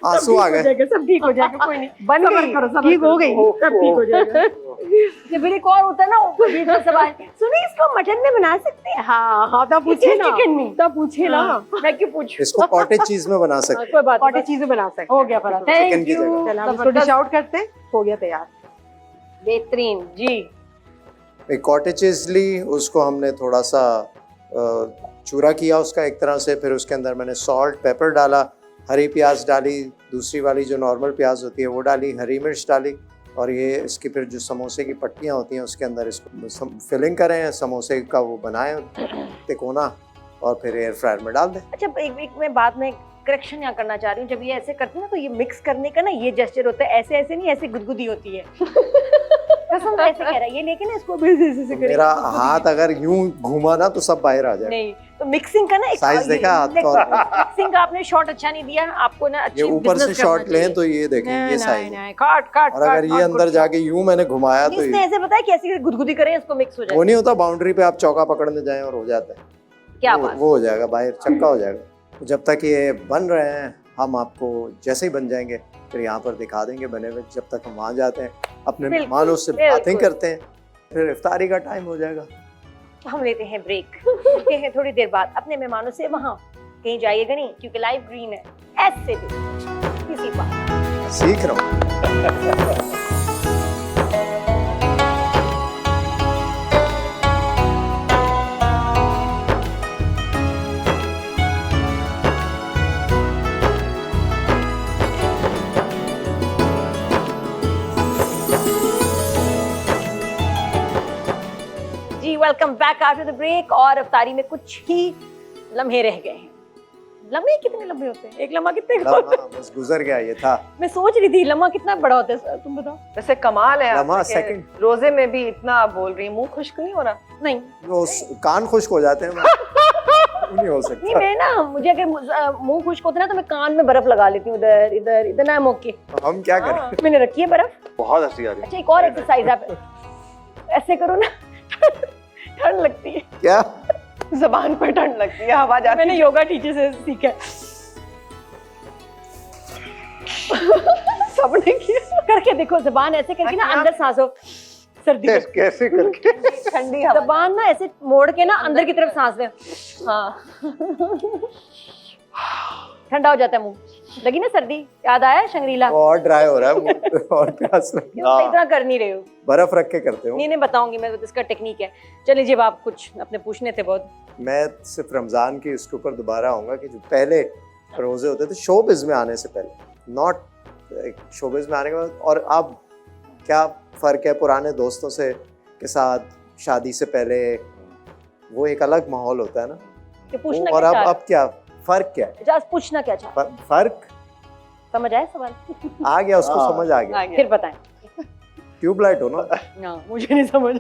आंसू आ गए। सब ठीक हो जाएगा, कोई नहीं। बन सब्र गई, करो, सब्र ठीक हो गई। सब ठीक हो जाएगा। ये फिर एक और होता है ना, ये जो सवाल, सुनिए इसको मटन में बना सकते हैं? हाँ हाँ, तब पूछिए ना, चिकन में? तब पूछिए ना। मैं क्यों पूछूं? इसको कॉटेज चीज में बना सकते हैं। कोई बात कॉटेज नहीं, चीजें बना सकते हो हैं। गया फराह। चिकन थैंक की यू। जगह। चलो हम इसको डिश आउट करते हैं। हो गया तैयार। बेहतरीन जी। एक कॉटेज चीज ली, उसको हमने थोड़ा सा चूरा किया उसका एक तरह से, फिर उसके अंदर मैंने सॉल्ट पेपर डाला, हरी प्याज डाली, दूसरी वाली जो नॉर्मल प्याज होती है वो डाली, हरी मिर्च डाली, और ये इसकी फिर जो समोसे की पट्टियाँ होती हैं उसके अंदर इसको फिलिंग करें, समोसे का वो बनाएं तिकोना, और फिर एयर फ्रायर में डाल दें। अच्छा एक मैं बात में करेक्शन यहाँ करना चाह रही हूँ, जब ये ऐसे करते हैं ना तो ये मिक्स करने का ना ये जेस्चर होता है, ऐसे ऐसे नहीं, ऐसे गुदगुदी होती है। कसम से ऐसे कह रहा है ये, लेकिन इसको भी ऐसे करें। मेरा हाथ अगर यूं घूमा ना तो सब बाहर आ जाए। नहीं तो मिक्सिंग का ना एक साइज देखा हाथ का? मिक्सिंग का आपने शॉट अच्छा नहीं दिया, आपको ना अच्छी ये ऊपर से शॉट लें तो ये देखें ये साइज है, काट काट और अगर ये अंदर जाके यूं मैंने घुमाया तो इसने ये ऐसे बताया कैसे गुदगुदी करें इसको मिक्स हो वो जाए। नहीं होता बाउंड्री पे आप चौका पकड़ने जाएं और हो जाता है, क्या वो बात। हो जाएगा, बाहर चक्का हो जाएगा। तो जब तक ये बन रहे हैं हम आपको जैसे ही बन जाएंगे फिर यहाँ पर दिखा देंगे बने हुए। जब तक हम वहाँ जाते हैं अपने बिल्कुल, मेहमानों से बिल्कुल। बातें करते हैं, फिर इफ्तारी का टाइम हो जाएगा। हम लेते हैं ब्रेक, मिलते हैं थोड़ी देर बाद अपने मेहमानों से। वहाँ कहीं जाइएगा नहीं क्योंकि लाइव ग्रीन है, ऐसे भी किसी बात। सीख रहा हूँ। जी welcome back after the break. और अफ्तारी में कुछ ही लम्हे रह गए हैं। लम्हे कितने लंबे होते हैं? एक लम्हा कितने का होता है? लम्हा बस गुजर गया, ये था। मैं सोच रही थी लम्हा कितना बड़ा होता है, तुम बताओ। वैसे कमाल है लम्हा आपका कि सेकंड। रोजे में भी इतना आप बोल रही हैं, मुंह खुश्क नहीं हो रहा? नहीं वो कान खुश्क हो जाते हैं, नहीं हो नहीं, सकता। मैं ना मुझे अगर मुंह खुश्क होता है ना तो मैं कान में बर्फ लगा लेती हूँ, इधर इधर इधर ना मौके। हम क्या करें? हाँ, मैंने रखी है बर्फ। बहुत हंसी आ रही है। अच्छा एक और एक्सरसाइज आप ऐसे करो ना, ठंड लगती है। क्या? जबान पर ठंड लगती है, हवा जाती मैंने योगा टीचर से सीखा है। सबने किया। करके देखो, जबान ऐसे करके ना अच्छा। अंदर सांसो, सर्दी में कैसे करके? ठंडी हवा। जबान ना ऐसे मोड़ के ना अंदर की तरफ सांस ले। हाँ ठंडा हो जाता है मुंह। लगी ना सर्दी, याद आया शंग्रीला? और ड्राई हो रहा है मुंह, और प्यास लग गई। क्यों इतना कर नहीं रहे हो? बर्फ रख के करते हो। नहीं नहीं बताऊंगी मैं, तो इसका टेक्निक है। चलिए जब आप कुछ अपने पूछने थे बहुत। मैं सिर्फ रमजान की इसके ऊपर दोबारा आऊंगा कि जो पहले रोजे होते थे शोबिज में आने से पहले, नॉट शोबिज में आने के बाद। और अब क्या फ़र्क है पुराने दोस्तों से के साथ शादी से पहले? वो एक अलग माहौल होता है ना। कि पूछना और क्या चाह अब क्या फ़र्क क्या है? एजाज पूछना क्या चाह फ़र्क समझ आया सवाल? आ गया, उसको हाँ। समझ आ गया। फिर बताएं। ट्यूबलाइट हो ना। ना मुझे नहीं समझ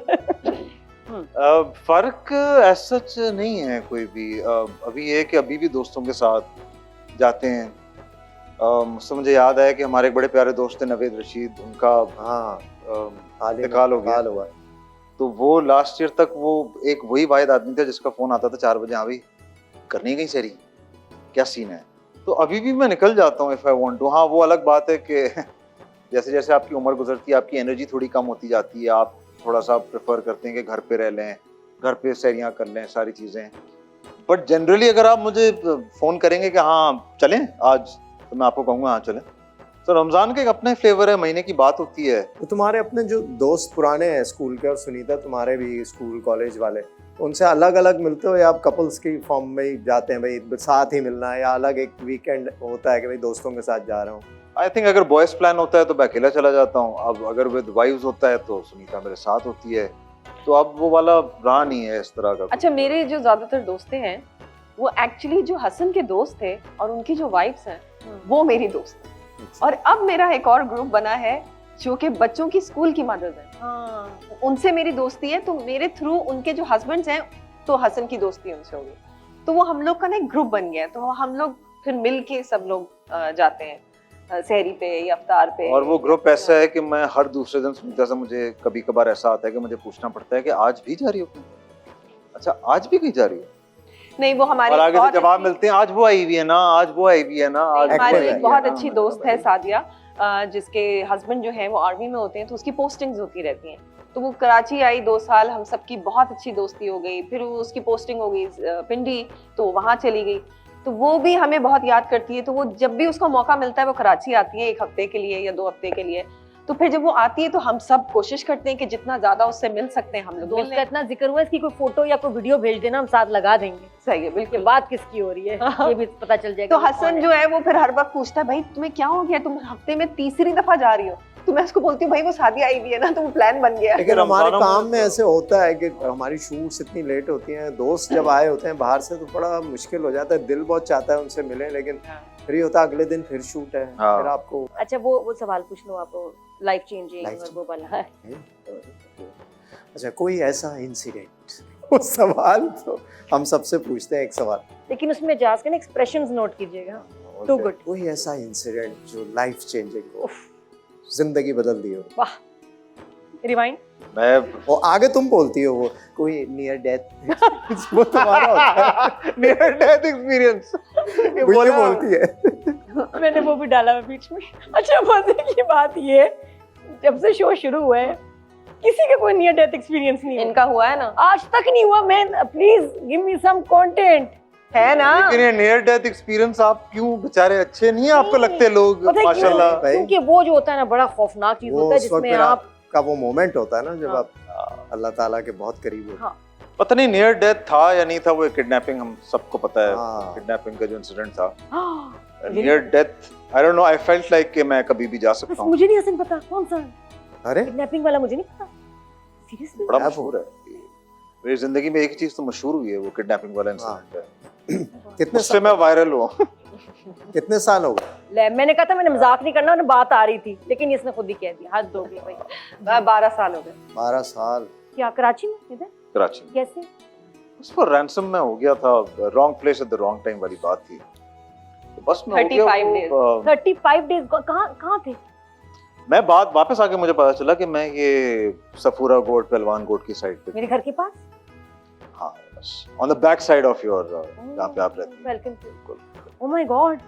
फर्क ऐसा सच नहीं है कोई भी। अभी ये कि अभी भी दोस्तों के साथ जाते हैं। मुझसे मुझे याद आया कि हमारे एक बड़े प्यारे दोस्त थे नवेद रशीद, उनका हाँ, इंतकाल हो गया। हुआ। तो वो लास्ट ईयर तक वो एक वही वाहिद आदमी था जिसका फोन आता था 4 बजे, हाँ भाई करनी गई सैरी, क्या सीन है। तो अभी भी मैं निकल जाता हूँ इफ आई वांट टू। हाँ, वो अलग बात है कि जैसे जैसे आपकी उम्र गुजरती है आपकी एनर्जी थोड़ी कम होती जाती है, आप थोड़ा सा प्रेफर करते हैं कि घर पे रह लें, घर पे सैरियाँ कर लें, सारी चीज़ें। बट जनरली अगर आप मुझे फ़ोन करेंगे कि हाँ चलें आज, तो मैं आपको कहूँगा हाँ चलें। तो रमज़ान का एक अपना फ्लेवर है, महीने की बात होती है। तो तुम्हारे अपने जो दोस्त पुराने हैं स्कूल के, और सुनीता तुम्हारे भी स्कूल कॉलेज वाले, उनसे अलग अलग मिलते हो या आप कपल्स की फॉर्म में ही जाते हैं, भाई साथ ही मिलना है, या अलग एक वीकेंड होता है कि भाई दोस्तों के साथ जा रहा हूँ? आई थिंक अगर बॉयज़ प्लान होता है तो मैं अकेला चला जाता हूँ। अब अगर विद वाइव्स होता है तो सुनीता मेरे साथ होती है। तो अब वो वाला रहा नहीं है इस तरह का। अच्छा, मेरे जो ज्यादातर दोस्तें हैं वो एक्चुअली जो हसन के दोस्त थे और उनकी जो वाइफ्स हैं वो मेरी दोस्त हैं। और अब मेरा एक और ग्रुप बना है जो कि बच्चों की स्कूल की मदर्स हैं। हाँ उनसे मेरी दोस्ती है, तो मेरे थ्रू उनके जो हस्बैंड्स हैं तो हसन की दोस्ती उनसे होगी। तो वो हम लोग का ना एक ग्रुप बन गया है। तो हम लोग फिर मिल के सब लोग जाते हैं सहरी पे या इफ्तार पे। और वो ग्रुप ऐसा है कि मैं हर दूसरे दिन सुनीता से मुझे कभी कभार ऐसा आता है कि मुझे पूछना पड़ता है कि आज भी जा रही हो तुम? अच्छा, आज भी कहीं जा रही हो? नहीं, वो हमारी और आगे से जवाब मिलते हैं आज वो आई हुई है ना, आज वो आई हुई है ना, आज वो हमारी आई हुई एक है बहुत ना। अच्छी दोस्त है सादिया, जिसके हस्बैंड जो है वो आर्मी में होते हैं, तो उसकी पोस्टिंग्स होती रहती हैं। तो वो कराची आई 2 साल, हम सबकी बहुत अच्छी दोस्ती हो गई। फिर उसकी पोस्टिंग हो गई पिंडी, तो वहाँ चली गई। तो वो भी हमें बहुत याद करती है। तो वो जब भी उसका मौका मिलता है वो कराची आती है 1 हफ्ते के लिए या 2 हफ्ते के लिए। तो फिर जब वो आती है तो हम सब कोशिश करते हैं कि जितना ज्यादा उससे मिल सकते हैं हम लोग दोस्त मिल का लें। इतना जिक्र हुआ, इसकी कोई फोटो या कोई वीडियो भेज देना, हम साथ लगा देंगे। सही है, कि बिल्कुल। बात किसकी हो रही है ये भी पता चल जाएगा। तो हसन जो है वो फिर हर वक्त पूछता है, भाई तुम्हें क्या हो गया, तुम हफ्ते में 3री दफा जा रही हो? तो मैं उसको बोलती हूँ, भाई वो शादी आई हुई है ना, तो वो प्लान बन गया। लेकिन हमारे रमज़ानों काम में में तो- ऐसे होता है कि हमारी शूट्स इतनी लेट होती हैं, दोस्त जब आए होते हैं बाहर से तो बड़ा मुश्किल हो जाता है। दिल बहुत चाहता है उनसे मिले, लेकिन फिर ये होता है अगले दिन फिर शूट है, हाँ। फिर आपको। अच्छा, वो सवाल पूछ लो आप, लाइफ चेंजिंग Life और वो वाला है। अच्छा, कोई ऐसा इंसिडेंट? वो सवाल तो हम सबसे पूछते हैं एक सवाल, लेकिन उसमें एजाज के ना एक्सप्रेशंस नोट कीजिएगा। Too good. कोई ऐसा इंसिडेंट जो लाइफ चेंजिंग हो, जिंदगी बदल दी हो। वाह, रिवाइंड। मैं वो आगे तुम बोलती हो, वो कोई नियर डेथ वो तुम्हारा होता है, नियर डेथ एक्सपीरियंस वो ये बोलती है। मैंने वो भी डाला है बीच में। अच्छा, मजे की बात ये, जब से शो शुरू हुआ है किसी का कोई नियर डेथ एक्सपीरियंस नहीं है। इनका हुआ है ना? आज तक नहीं हुआ। मैं please give me some content. है ना? लेकिन ये नियर डेथ एक्सपीरियंस आप क्यों बेचारे अच्छे नहीं है आपको लगते लोग? पता है क्यों? माशाल्लाह भाई। क्योंकि वो जो होता है ना बड़ा खौफनाक चीज वो होता है, उस वक्त जिसमें फिर आप का वो मोमेंट होता है ना जब हाँ। आप अल्लाह ताला के बहुत करीब हो। हाँ। पता नहीं नियर डेथ था या नहीं था, वो किडनैपिंग हम सबको पता है। हाँ। किडनैपिंग का जो इंसिडेंट था, मुझे near death, I don't know, I felt like कि मैं कभी भी जा सकता हूँ। मुझे नहीं हसन पता कौन सा अरे किडनैपिंग वाला, मुझे नहीं पता सीरियसली। बड़ा क्या मशहूर है मेरी जिंदगी में। एक चीज तो मशहूर हुई है, वो किडनैपिंग वाला इंसिडेंट है। कितने उससे मैं वायरल हुआ। कितने साल हो गए? ले, मैंने कहा था मैंने मजाक नहीं करना, उन्हें बात आ रही थी, लेकिन इसने खुद ही कह दिया। हद हो गई भाई। 12 साल हो गए। 12 साल। क्या कराची में? इधर कराची में कैसे? उस पर रैंसम में हो गया था, wrong place at the wrong time वाली बात थी। तो बस मैं हो गया 35 days। वो, 35 डेज कहाँ थे? मैं बात वापस आके मुझे पता चला कि मैं ये सफूरा गोट, पहलवान गोट की साइड पे। मेरे घर के पास। हाँ, on the back side of your, जहाँ पे आप रहती हैं। Welcome to. Oh my God.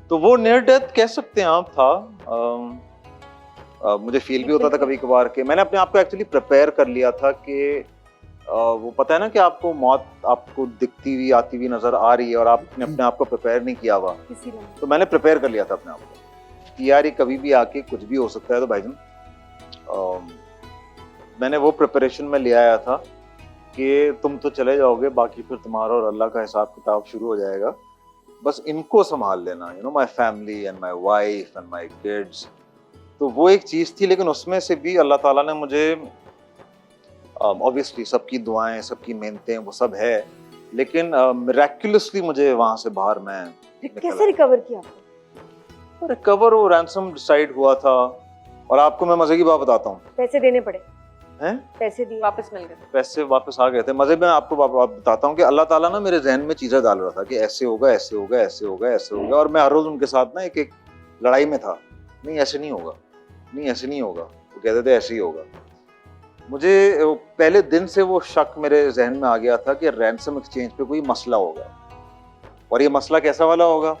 तो वो नियर डेथ कह सकते हैं आप था। मुझे फील भी होता था कभी कभार के मैंने अपने आप को एक्चुअली प्रिपेयर कर लिया था कि वो पता है ना कि आपको मौत आपको दिखती हुई आती हुई नजर आ रही है और आपने अपने आप को प्रिपेयर नहीं किया हुआ। किसी ने तो मैंने प्रिपेयर कर लिया था अपने आप को कि यार ये कभी भी आके कुछ भी हो सकता है। तो भाईजान मैंने वो प्रिपरेशन में ले आया था कि तुम तो चले जाओगे, बाकी फिर तुम्हारा और अल्लाह का हिसाब किताब शुरू हो जाएगा। बस इनको संभाल लेना, you know, my family and my wife and my kids. तो वो एक चीज़ थी, लेकिन उसमें से भी अल्लाह ताला ने मुझे, ऑब्वियसली सबकी दुआएं, सबकी मेहनतें, वो सब है, लेकिन मिरेक्युलसली मुझे वहाँ से बाहर मैं कैसे रिकवर किया आपने? रिकवर, वो रैंसम डिसाइड हुआ था। और आपको मैं मजे की बात बताता हूँ, पैसे देने पड़े? हैं? पैसे दिए, वापस मिल गए। पैसे वापस आ गए थे। मजे में आपको बताता हूँ कि अल्लाह ताला ना मेरे जहन में चीजें डाल रहा था कि ऐसे होगा, ऐसे होगा, ऐसे होगा, ऐसे होगा, और मैं हर रोज उनके साथ ना एक एक लड़ाई में था। नहीं ऐसे नहीं होगा, नहीं ऐसे नहीं होगा, वो कहते थे ऐसे ही होगा। मुझे पहले दिन से वो शक मेरे जहन में आ गया था कि रैंसम एक्सचेंज पे कोई मसला होगा। और ये मसला कैसा वाला होगा?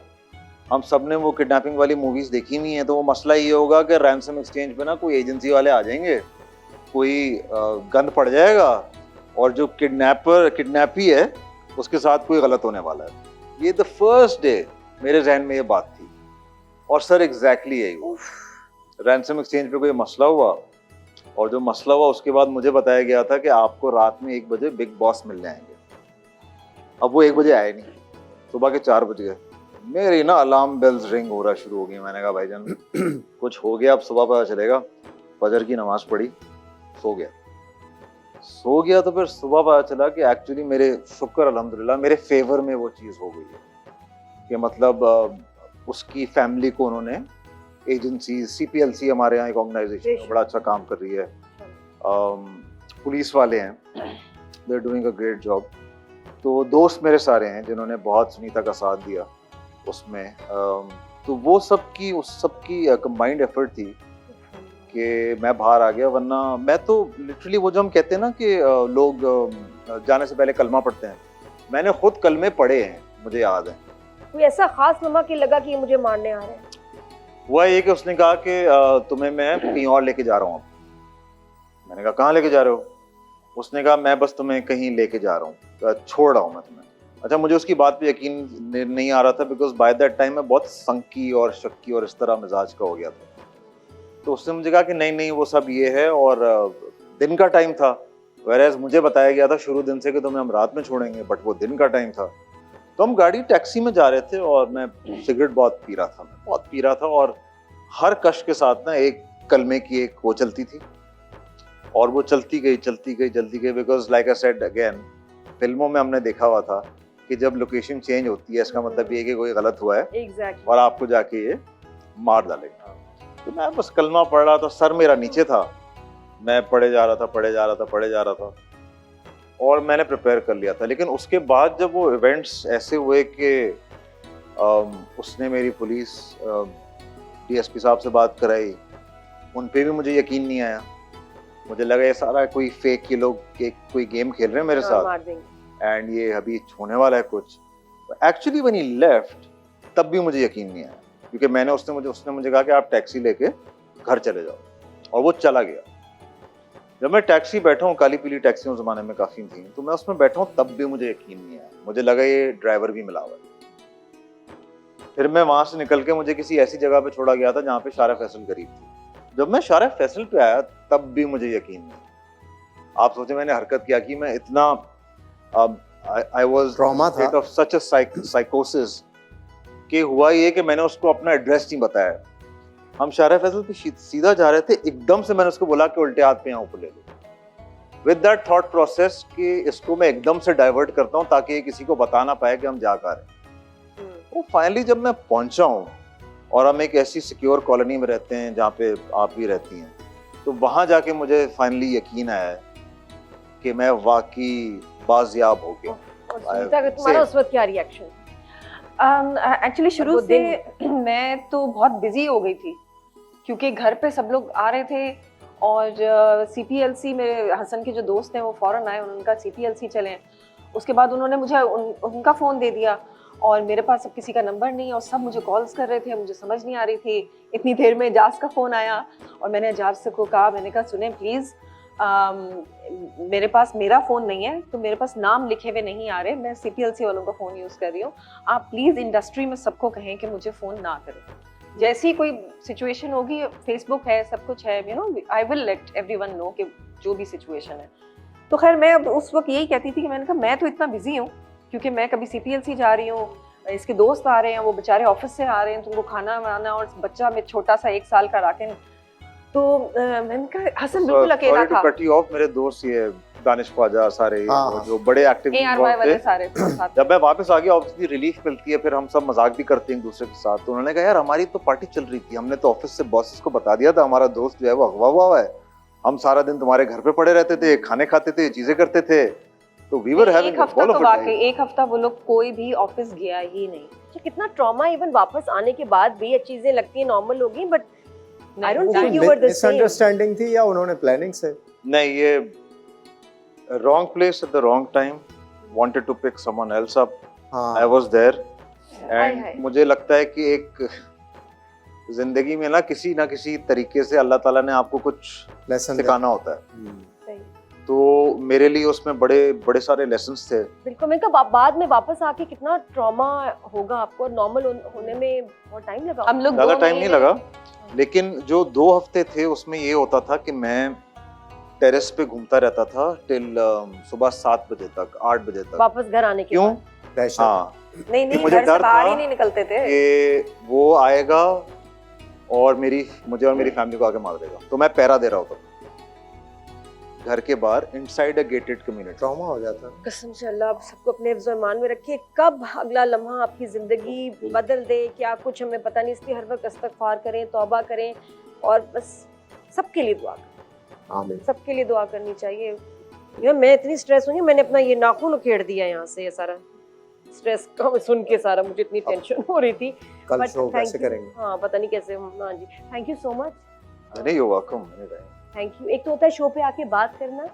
हम सब ने वो किडनैपिंग वाली मूवीज देखी नहीं है, तो वो मसला ये होगा कि रैंसम एक्सचेंज पे ना कोई एजेंसी वाले आ जाएंगे, कोई गंद पड़ जाएगा, और जो किडनैपी है उसके साथ कोई गलत होने वाला है। ये द फर्स्ट डे मेरे जहन में ये बात थी, और सर एग्जैक्टली यही हुआ। रैंसम एक्सचेंज पे कोई मसला हुआ, और जो मसला हुआ उसके बाद मुझे बताया गया था कि आपको रात में 1 बजे बिग बॉस मिलने आएंगे। अब वो 1 बजे आए नहीं, सुबह के 4 बज गए। मेरी ना अलार्म बेल्स रिंग हो रहा शुरू हो गई। मैंने कहा भाईजान कुछ हो गया, अब सुबह पता चलेगा। फजर की नमाज पढ़ी, सो गया। तो फिर सुबह पता चला कि एक्चुअली मेरे, शुक्र अल्हम्दुलिल्लाह, मेरे फेवर में वो चीज़ हो गई है कि मतलब उसकी फैमिली को उन्होंने, एजेंसी CPLC हमारे यहाँ एक ऑर्गेनाइजेशन बड़ा अच्छा काम कर रही है, पुलिस वाले हैं, they are doing a great job. तो दोस्त मेरे सारे हैं जिन्होंने बहुत सुनीता का साथ दिया उसमें। तो वो उस सबकी कंबाइंड एफर्ट थी कि मैं बाहर आ गया, वरना मैं तो लिटरली, वो जो हम कहते हैं ना कि लोग जाने से पहले कलमा पढ़ते हैं, मैंने खुद कलमे पढ़े हैं, मुझे याद है। कोई ऐसा खास लम्हा कि लगा कि ये मुझे मारने आ रहे हैं? हुआ ये कि उसने कहा कि तुम्हें मैं कहीं और लेके जा रहा हूँ। मैंने कहा कहाँ लेके जा रहे हो? उसने कहा मैं बस तुम्हें कहीं लेके जा रहा हूँ, छोड़ रहा हूँ मैं तुम्हें। अच्छा, मुझे उसकी बात पे यकीन नहीं आ रहा था, बिकॉज बाय दैट टाइम मैं बहुत संकी और शक्की और इस तरह मिजाज का हो गया था। तो उसने मुझे कहा कि नहीं नहीं वो सब ये है, और दिन का टाइम था, वेरएज मुझे बताया गया था शुरू दिन से कि तुम्हें हम रात में छोड़ेंगे, बट वो दिन का टाइम था। तो हम टैक्सी में जा रहे थे, और मैं सिगरेट बहुत पी रहा था, और हर कश के साथ ना एक कलमे की एक वो चलती थी, और वो चलती गई, because like I said again, फिल्मों में हमने देखा हुआ था कि जब लोकेशन चेंज होती है इसका मतलब ये कि कोई गलत हुआ है, Exactly. और आपको जाके ये मार डालेगा। तो मैं बस कलमा पढ़ रहा था, सर मेरा नीचे था, मैं पढ़े जा रहा था, और मैंने प्रिपेयर कर लिया था। लेकिन उसके बाद जब वो इवेंट्स ऐसे हुए कि उसने मेरी पुलिस DSP साहब से बात कराई, उन पे भी मुझे यकीन नहीं आया। मुझे लगा ये सारा कोई फेक, ये लोग कोई गेम खेल रहे हैं मेरे साथ, मार देंगे। एंड ये अभी होने वाला है कुछ। एक्चुअली व्हेन ही लेफ्ट, तब भी मुझे यकीन नहीं आया, क्योंकि उसने मुझे कहा कि आप टैक्सी लेके घर चले जाओ, और वो चला गया। जब मैं टैक्सी बैठा हूँ, काली पीली टैक्सी उस जमाने में काफी थी, तो मैं उसमें बैठा हूँ, तब भी मुझे यकीन नहीं आया। मुझे लगा ये ड्राइवर भी मिला हुआ है। फिर मैं वहां से निकल के मुझे किसी ऐसी जगह पे छोड़ा गया था जहाँ पे शारा फैसल करीब थी। जब मैं शारा फैसल पे आया, तब भी मुझे यकीन नहीं। आप सोचे मैंने हरकत किया कि मैं इतना I was Trauma था। state of such a psychosis कि हुआ ये कि मैंने उसको अपना एड्रेस नहीं बताया। हम शारा फैसल पे सीधा जा रहे थे, एकदम से मैंने उसको बोला कि उल्टे हाथ पे यहाँ ऊपर ले लो, विद दैट थॉट प्रोसेस कि इसको मैं एकदम से डाइवर्ट करता हूँ ताकि किसी को बता ना पाए कि हम जा कर रहे हैं। तो फाइनली जब मैं पहुंचा हूँ, और हम एक ऐसी सिक्योर कॉलोनी में रहते हैं जहाँ पे आप भी रहती हैं, तो वहां जाके मुझे फाइनली यकीन आया है कि मैं वाकई बाजियाब हो गया। और सुनीता का तुम्हारा उस वक्त क्या रिएक्शन? एक्चुअली शुरू से मैं तो बहुत बिजी हो गई थी, क्योंकि घर पे सब लोग आ रहे थे, और CPLC मेरे हसन के जो दोस्त हैं वो फौरन आए, उनका CPLC चले। उसके बाद उन्होंने मुझे उनका फ़ोन दे दिया, और मेरे पास अब किसी का नंबर नहीं, और सब मुझे कॉल्स कर रहे थे, मुझे समझ नहीं आ रही थी। इतनी देर में एजाज का फ़ोन आया, और मैंने एजाज से को कहा, मैंने कहा सुने प्लीज़, मेरे पास मेरा फ़ोन नहीं है, तो मेरे पास नाम लिखे हुए नहीं आ रहे, मैं CPLC वालों का फ़ोन यूज़ कर रही हूँ, आप प्लीज़ इंडस्ट्री में सबको कहें कि मुझे फ़ोन ना करें। जैसी कोई सिचुएशन होगी, फेसबुक है, सब कुछ है, you know, I will let everyone know कि जो भी सिचुएशन है। तो खैर मैं अब उस वक्त यही कहती थी कि मैंने कहा मैं तो इतना बिजी हूँ, क्योंकि मैं कभी CPLC जा रही हूँ, इसके दोस्त आ रहे हैं, वो बेचारे ऑफिस से आ रहे हैं, तुमको खाना बनाना, और बच्चा में छोटा सा 1 साल का राकिन। तो मैंने कहा हसन बिल्कुल अकेला था। कट यू ऑफ, मेरे दोस्त ये दानिश ख्वाजा सारे हाँ। वो जो बड़े एक्टिव ARY वाले सारे साथ। जब मैं वापस आ गया ऑब्वियसली रिलीफ मिलती है, फिर हम सब मजाक भी करते हैं एक दूसरे के साथ। तो उन्होंने कहा यार हमारी तो पार्टी चल रही थी, हमने तो ऑफिस से बॉसेस को बता दिया था हमारा दोस्त जो है वो अगवा हुआ है, हम सारा दिन तुम्हारे घर पे पड़े रहते थे, खाने खाते थे, चीजें करते थे। तो वी वर हैविंग एक हफ्ता तो वाकई, एक हफ्ता वो लोग कोई भी ऑफिस गया ही नहीं। अच्छा, कितना ट्रॉमा, इवन वापस आने के बाद भी ये चीजें लगती है नॉर्मल हो गई, but I don't think you were the same. Misunderstanding थी या उन्होंने प्लानिंग से? नहीं, ये wrong place at the wrong time, wanted to pick someone else up, I हाँ वाज देयर। हाय। एंड मुझे लगता है कि एक जिंदगी में ना किसी तरीके से अल्लाह ताला ने आपको कुछ लेसन सिखाना होता है। तो मेरे लिए उसमें बड़े बड़े सारे लेसन्स थे। बिल्कुल, मैं कहा बाद में वापस आके कितना ट्रॉमा होगा आपको, नॉर्मल होने में बहुत टाइम लगा। हम लोग ज्यादा 2 टाइम नहीं महीने- लगा, लेकिन जो 2 हफ्ते थे उसमें ये होता था कि मैं टेरेस पे घूमता रहता था टिल सुबह 7 बजे तक, 8 बजे तक। वापस घर आने के क्यों? बाद। दहशत। हाँ, नहीं नहीं, मुझे घर से डर बाहर था ही नहीं निकलते थे। कि वो आएगा और मुझे और मेरी फैमिली को आगे मार देगा। तो मैं पहरा दे रहा होता था घर के बाहर, inside a gated community. Trauma हो जाता। कसम से अल्लाह आप सबको अपने हिफ्ज़ और ईमान में रखे। कब अगला लम्हा आपकी ज़िंदगी बदल दे क्या कुछ हमें पता नहीं, इसलिए हर वक्त इस्तग़फ़ार करें, तौबा करें, और बस सबके लिए दुआ करें। आमीन। सबके लिए दुआ करनी चाहिए। यार मैं इतनी स्ट्रेस हुई, मैंने अपना ये नाखून उखेड़ दिया यहाँ से, ये सारा स्ट्रेस का सुन के सारा मुझे इतनी टेंशन हो रही थी। कल But शो thank कैसे you. करेंगे? हाँ पता नहीं कैसे। हाँ जी, थैंक यू सो मच। नहीं, यू वेलकम। Thank you. एक तो होता है शो पे आके बात करना,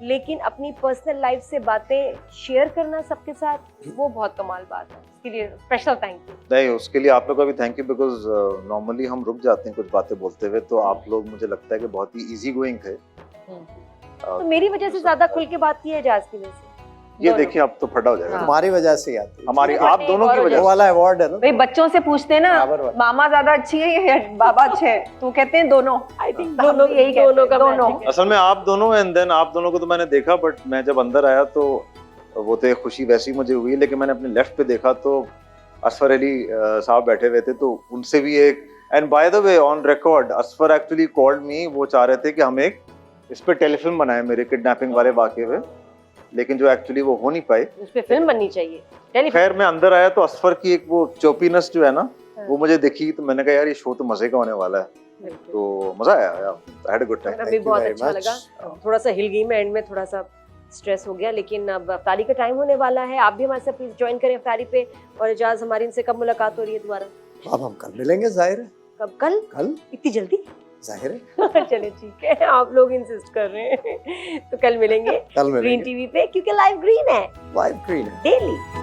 लेकिन अपनी पर्सनल लाइफ से बातें शेयर करना सबके साथ, वो बहुत कमाल बात है। इसके लिए स्पेशल थैंक यू। नहीं, उसके लिए आप लोग का भी थैंक यू, बिकॉज नॉर्मली हम रुक जाते हैं कुछ बातें बोलते हुए, तो आप लोग मुझे लगता है कि बहुत ही इजी गोइंग थे। तो मेरी वजह से ज्यादा खुल के बात की है जाज की वजह से। ये देखिए अब तो फटा हो जाएगा। हाँ। तुम्हारी वजह से ही आती है। हमारी ठीक है, आप एक दोनों और की हो वजह वो से। वाला अवार्ड है ना। भाई बच्चों से पूछते हैं ना, बराबर वाला। मामा ज्यादा अच्छी है या बाबा अच्छे हैं, तो कहते हैं दोनों। आई थिंक हम दोनों भी यही कहते दोनों हैं, का दोनों। magic है। असल में आप दोनों एंड देन आप दोनों को तो मैंने देखा, बट मैं जब अंदर आया तो वो तो एक खुशी वैसी मुझे हुई, लेकिन मैंने अपने लेफ्ट पे देखा तो असफर अली साहब बैठे हुए थे, तो उनसे भी एक, and by the way on record Asfar actually called me, वो चाह रहे थे कि हम एक इस पे टेलीफिल्म बनाए मेरे किडनैपिंग वाले वाकये पे, लेकिन जो एक्चुअली वो हो नहीं पाई। उस पे फिल्म बननी चाहिए, टेलीफिल्म। खैर मैं अंदर आया तो असफर की एक वो चौपीनस जो है ना, वो मुझे दिखी, तो मैंने कहा यार ये शो तो मजे का होने वाला है, तो मजा आया, I had a good time. हमें बहुत अच्छा लगा। थोड़ा सा हिल गई मैं एंड में, थोड़ा सा स्ट्रेस हो गया, लेकिन अब अफ्तारी का टाइम होने वाला है। आप भी हमारे साथ प्लीज ज्वाइन करें अफ्तारी पे। और इजाज, हमारी इनसे कब मुलाकात हो रही है दोबारा? अब हम कल मिलेंगे, जाहिर है। कब? कल? कल इतनी जल्दी? जाहिर है। चले ठीक है, आप लोग इंसिस्ट कर रहे हैं तो कल मिलेंगे कल ग्रीन मिलेंगे। टीवी पे, क्योंकि लाइव ग्रीन है लाइव ग्रीन है। डेली।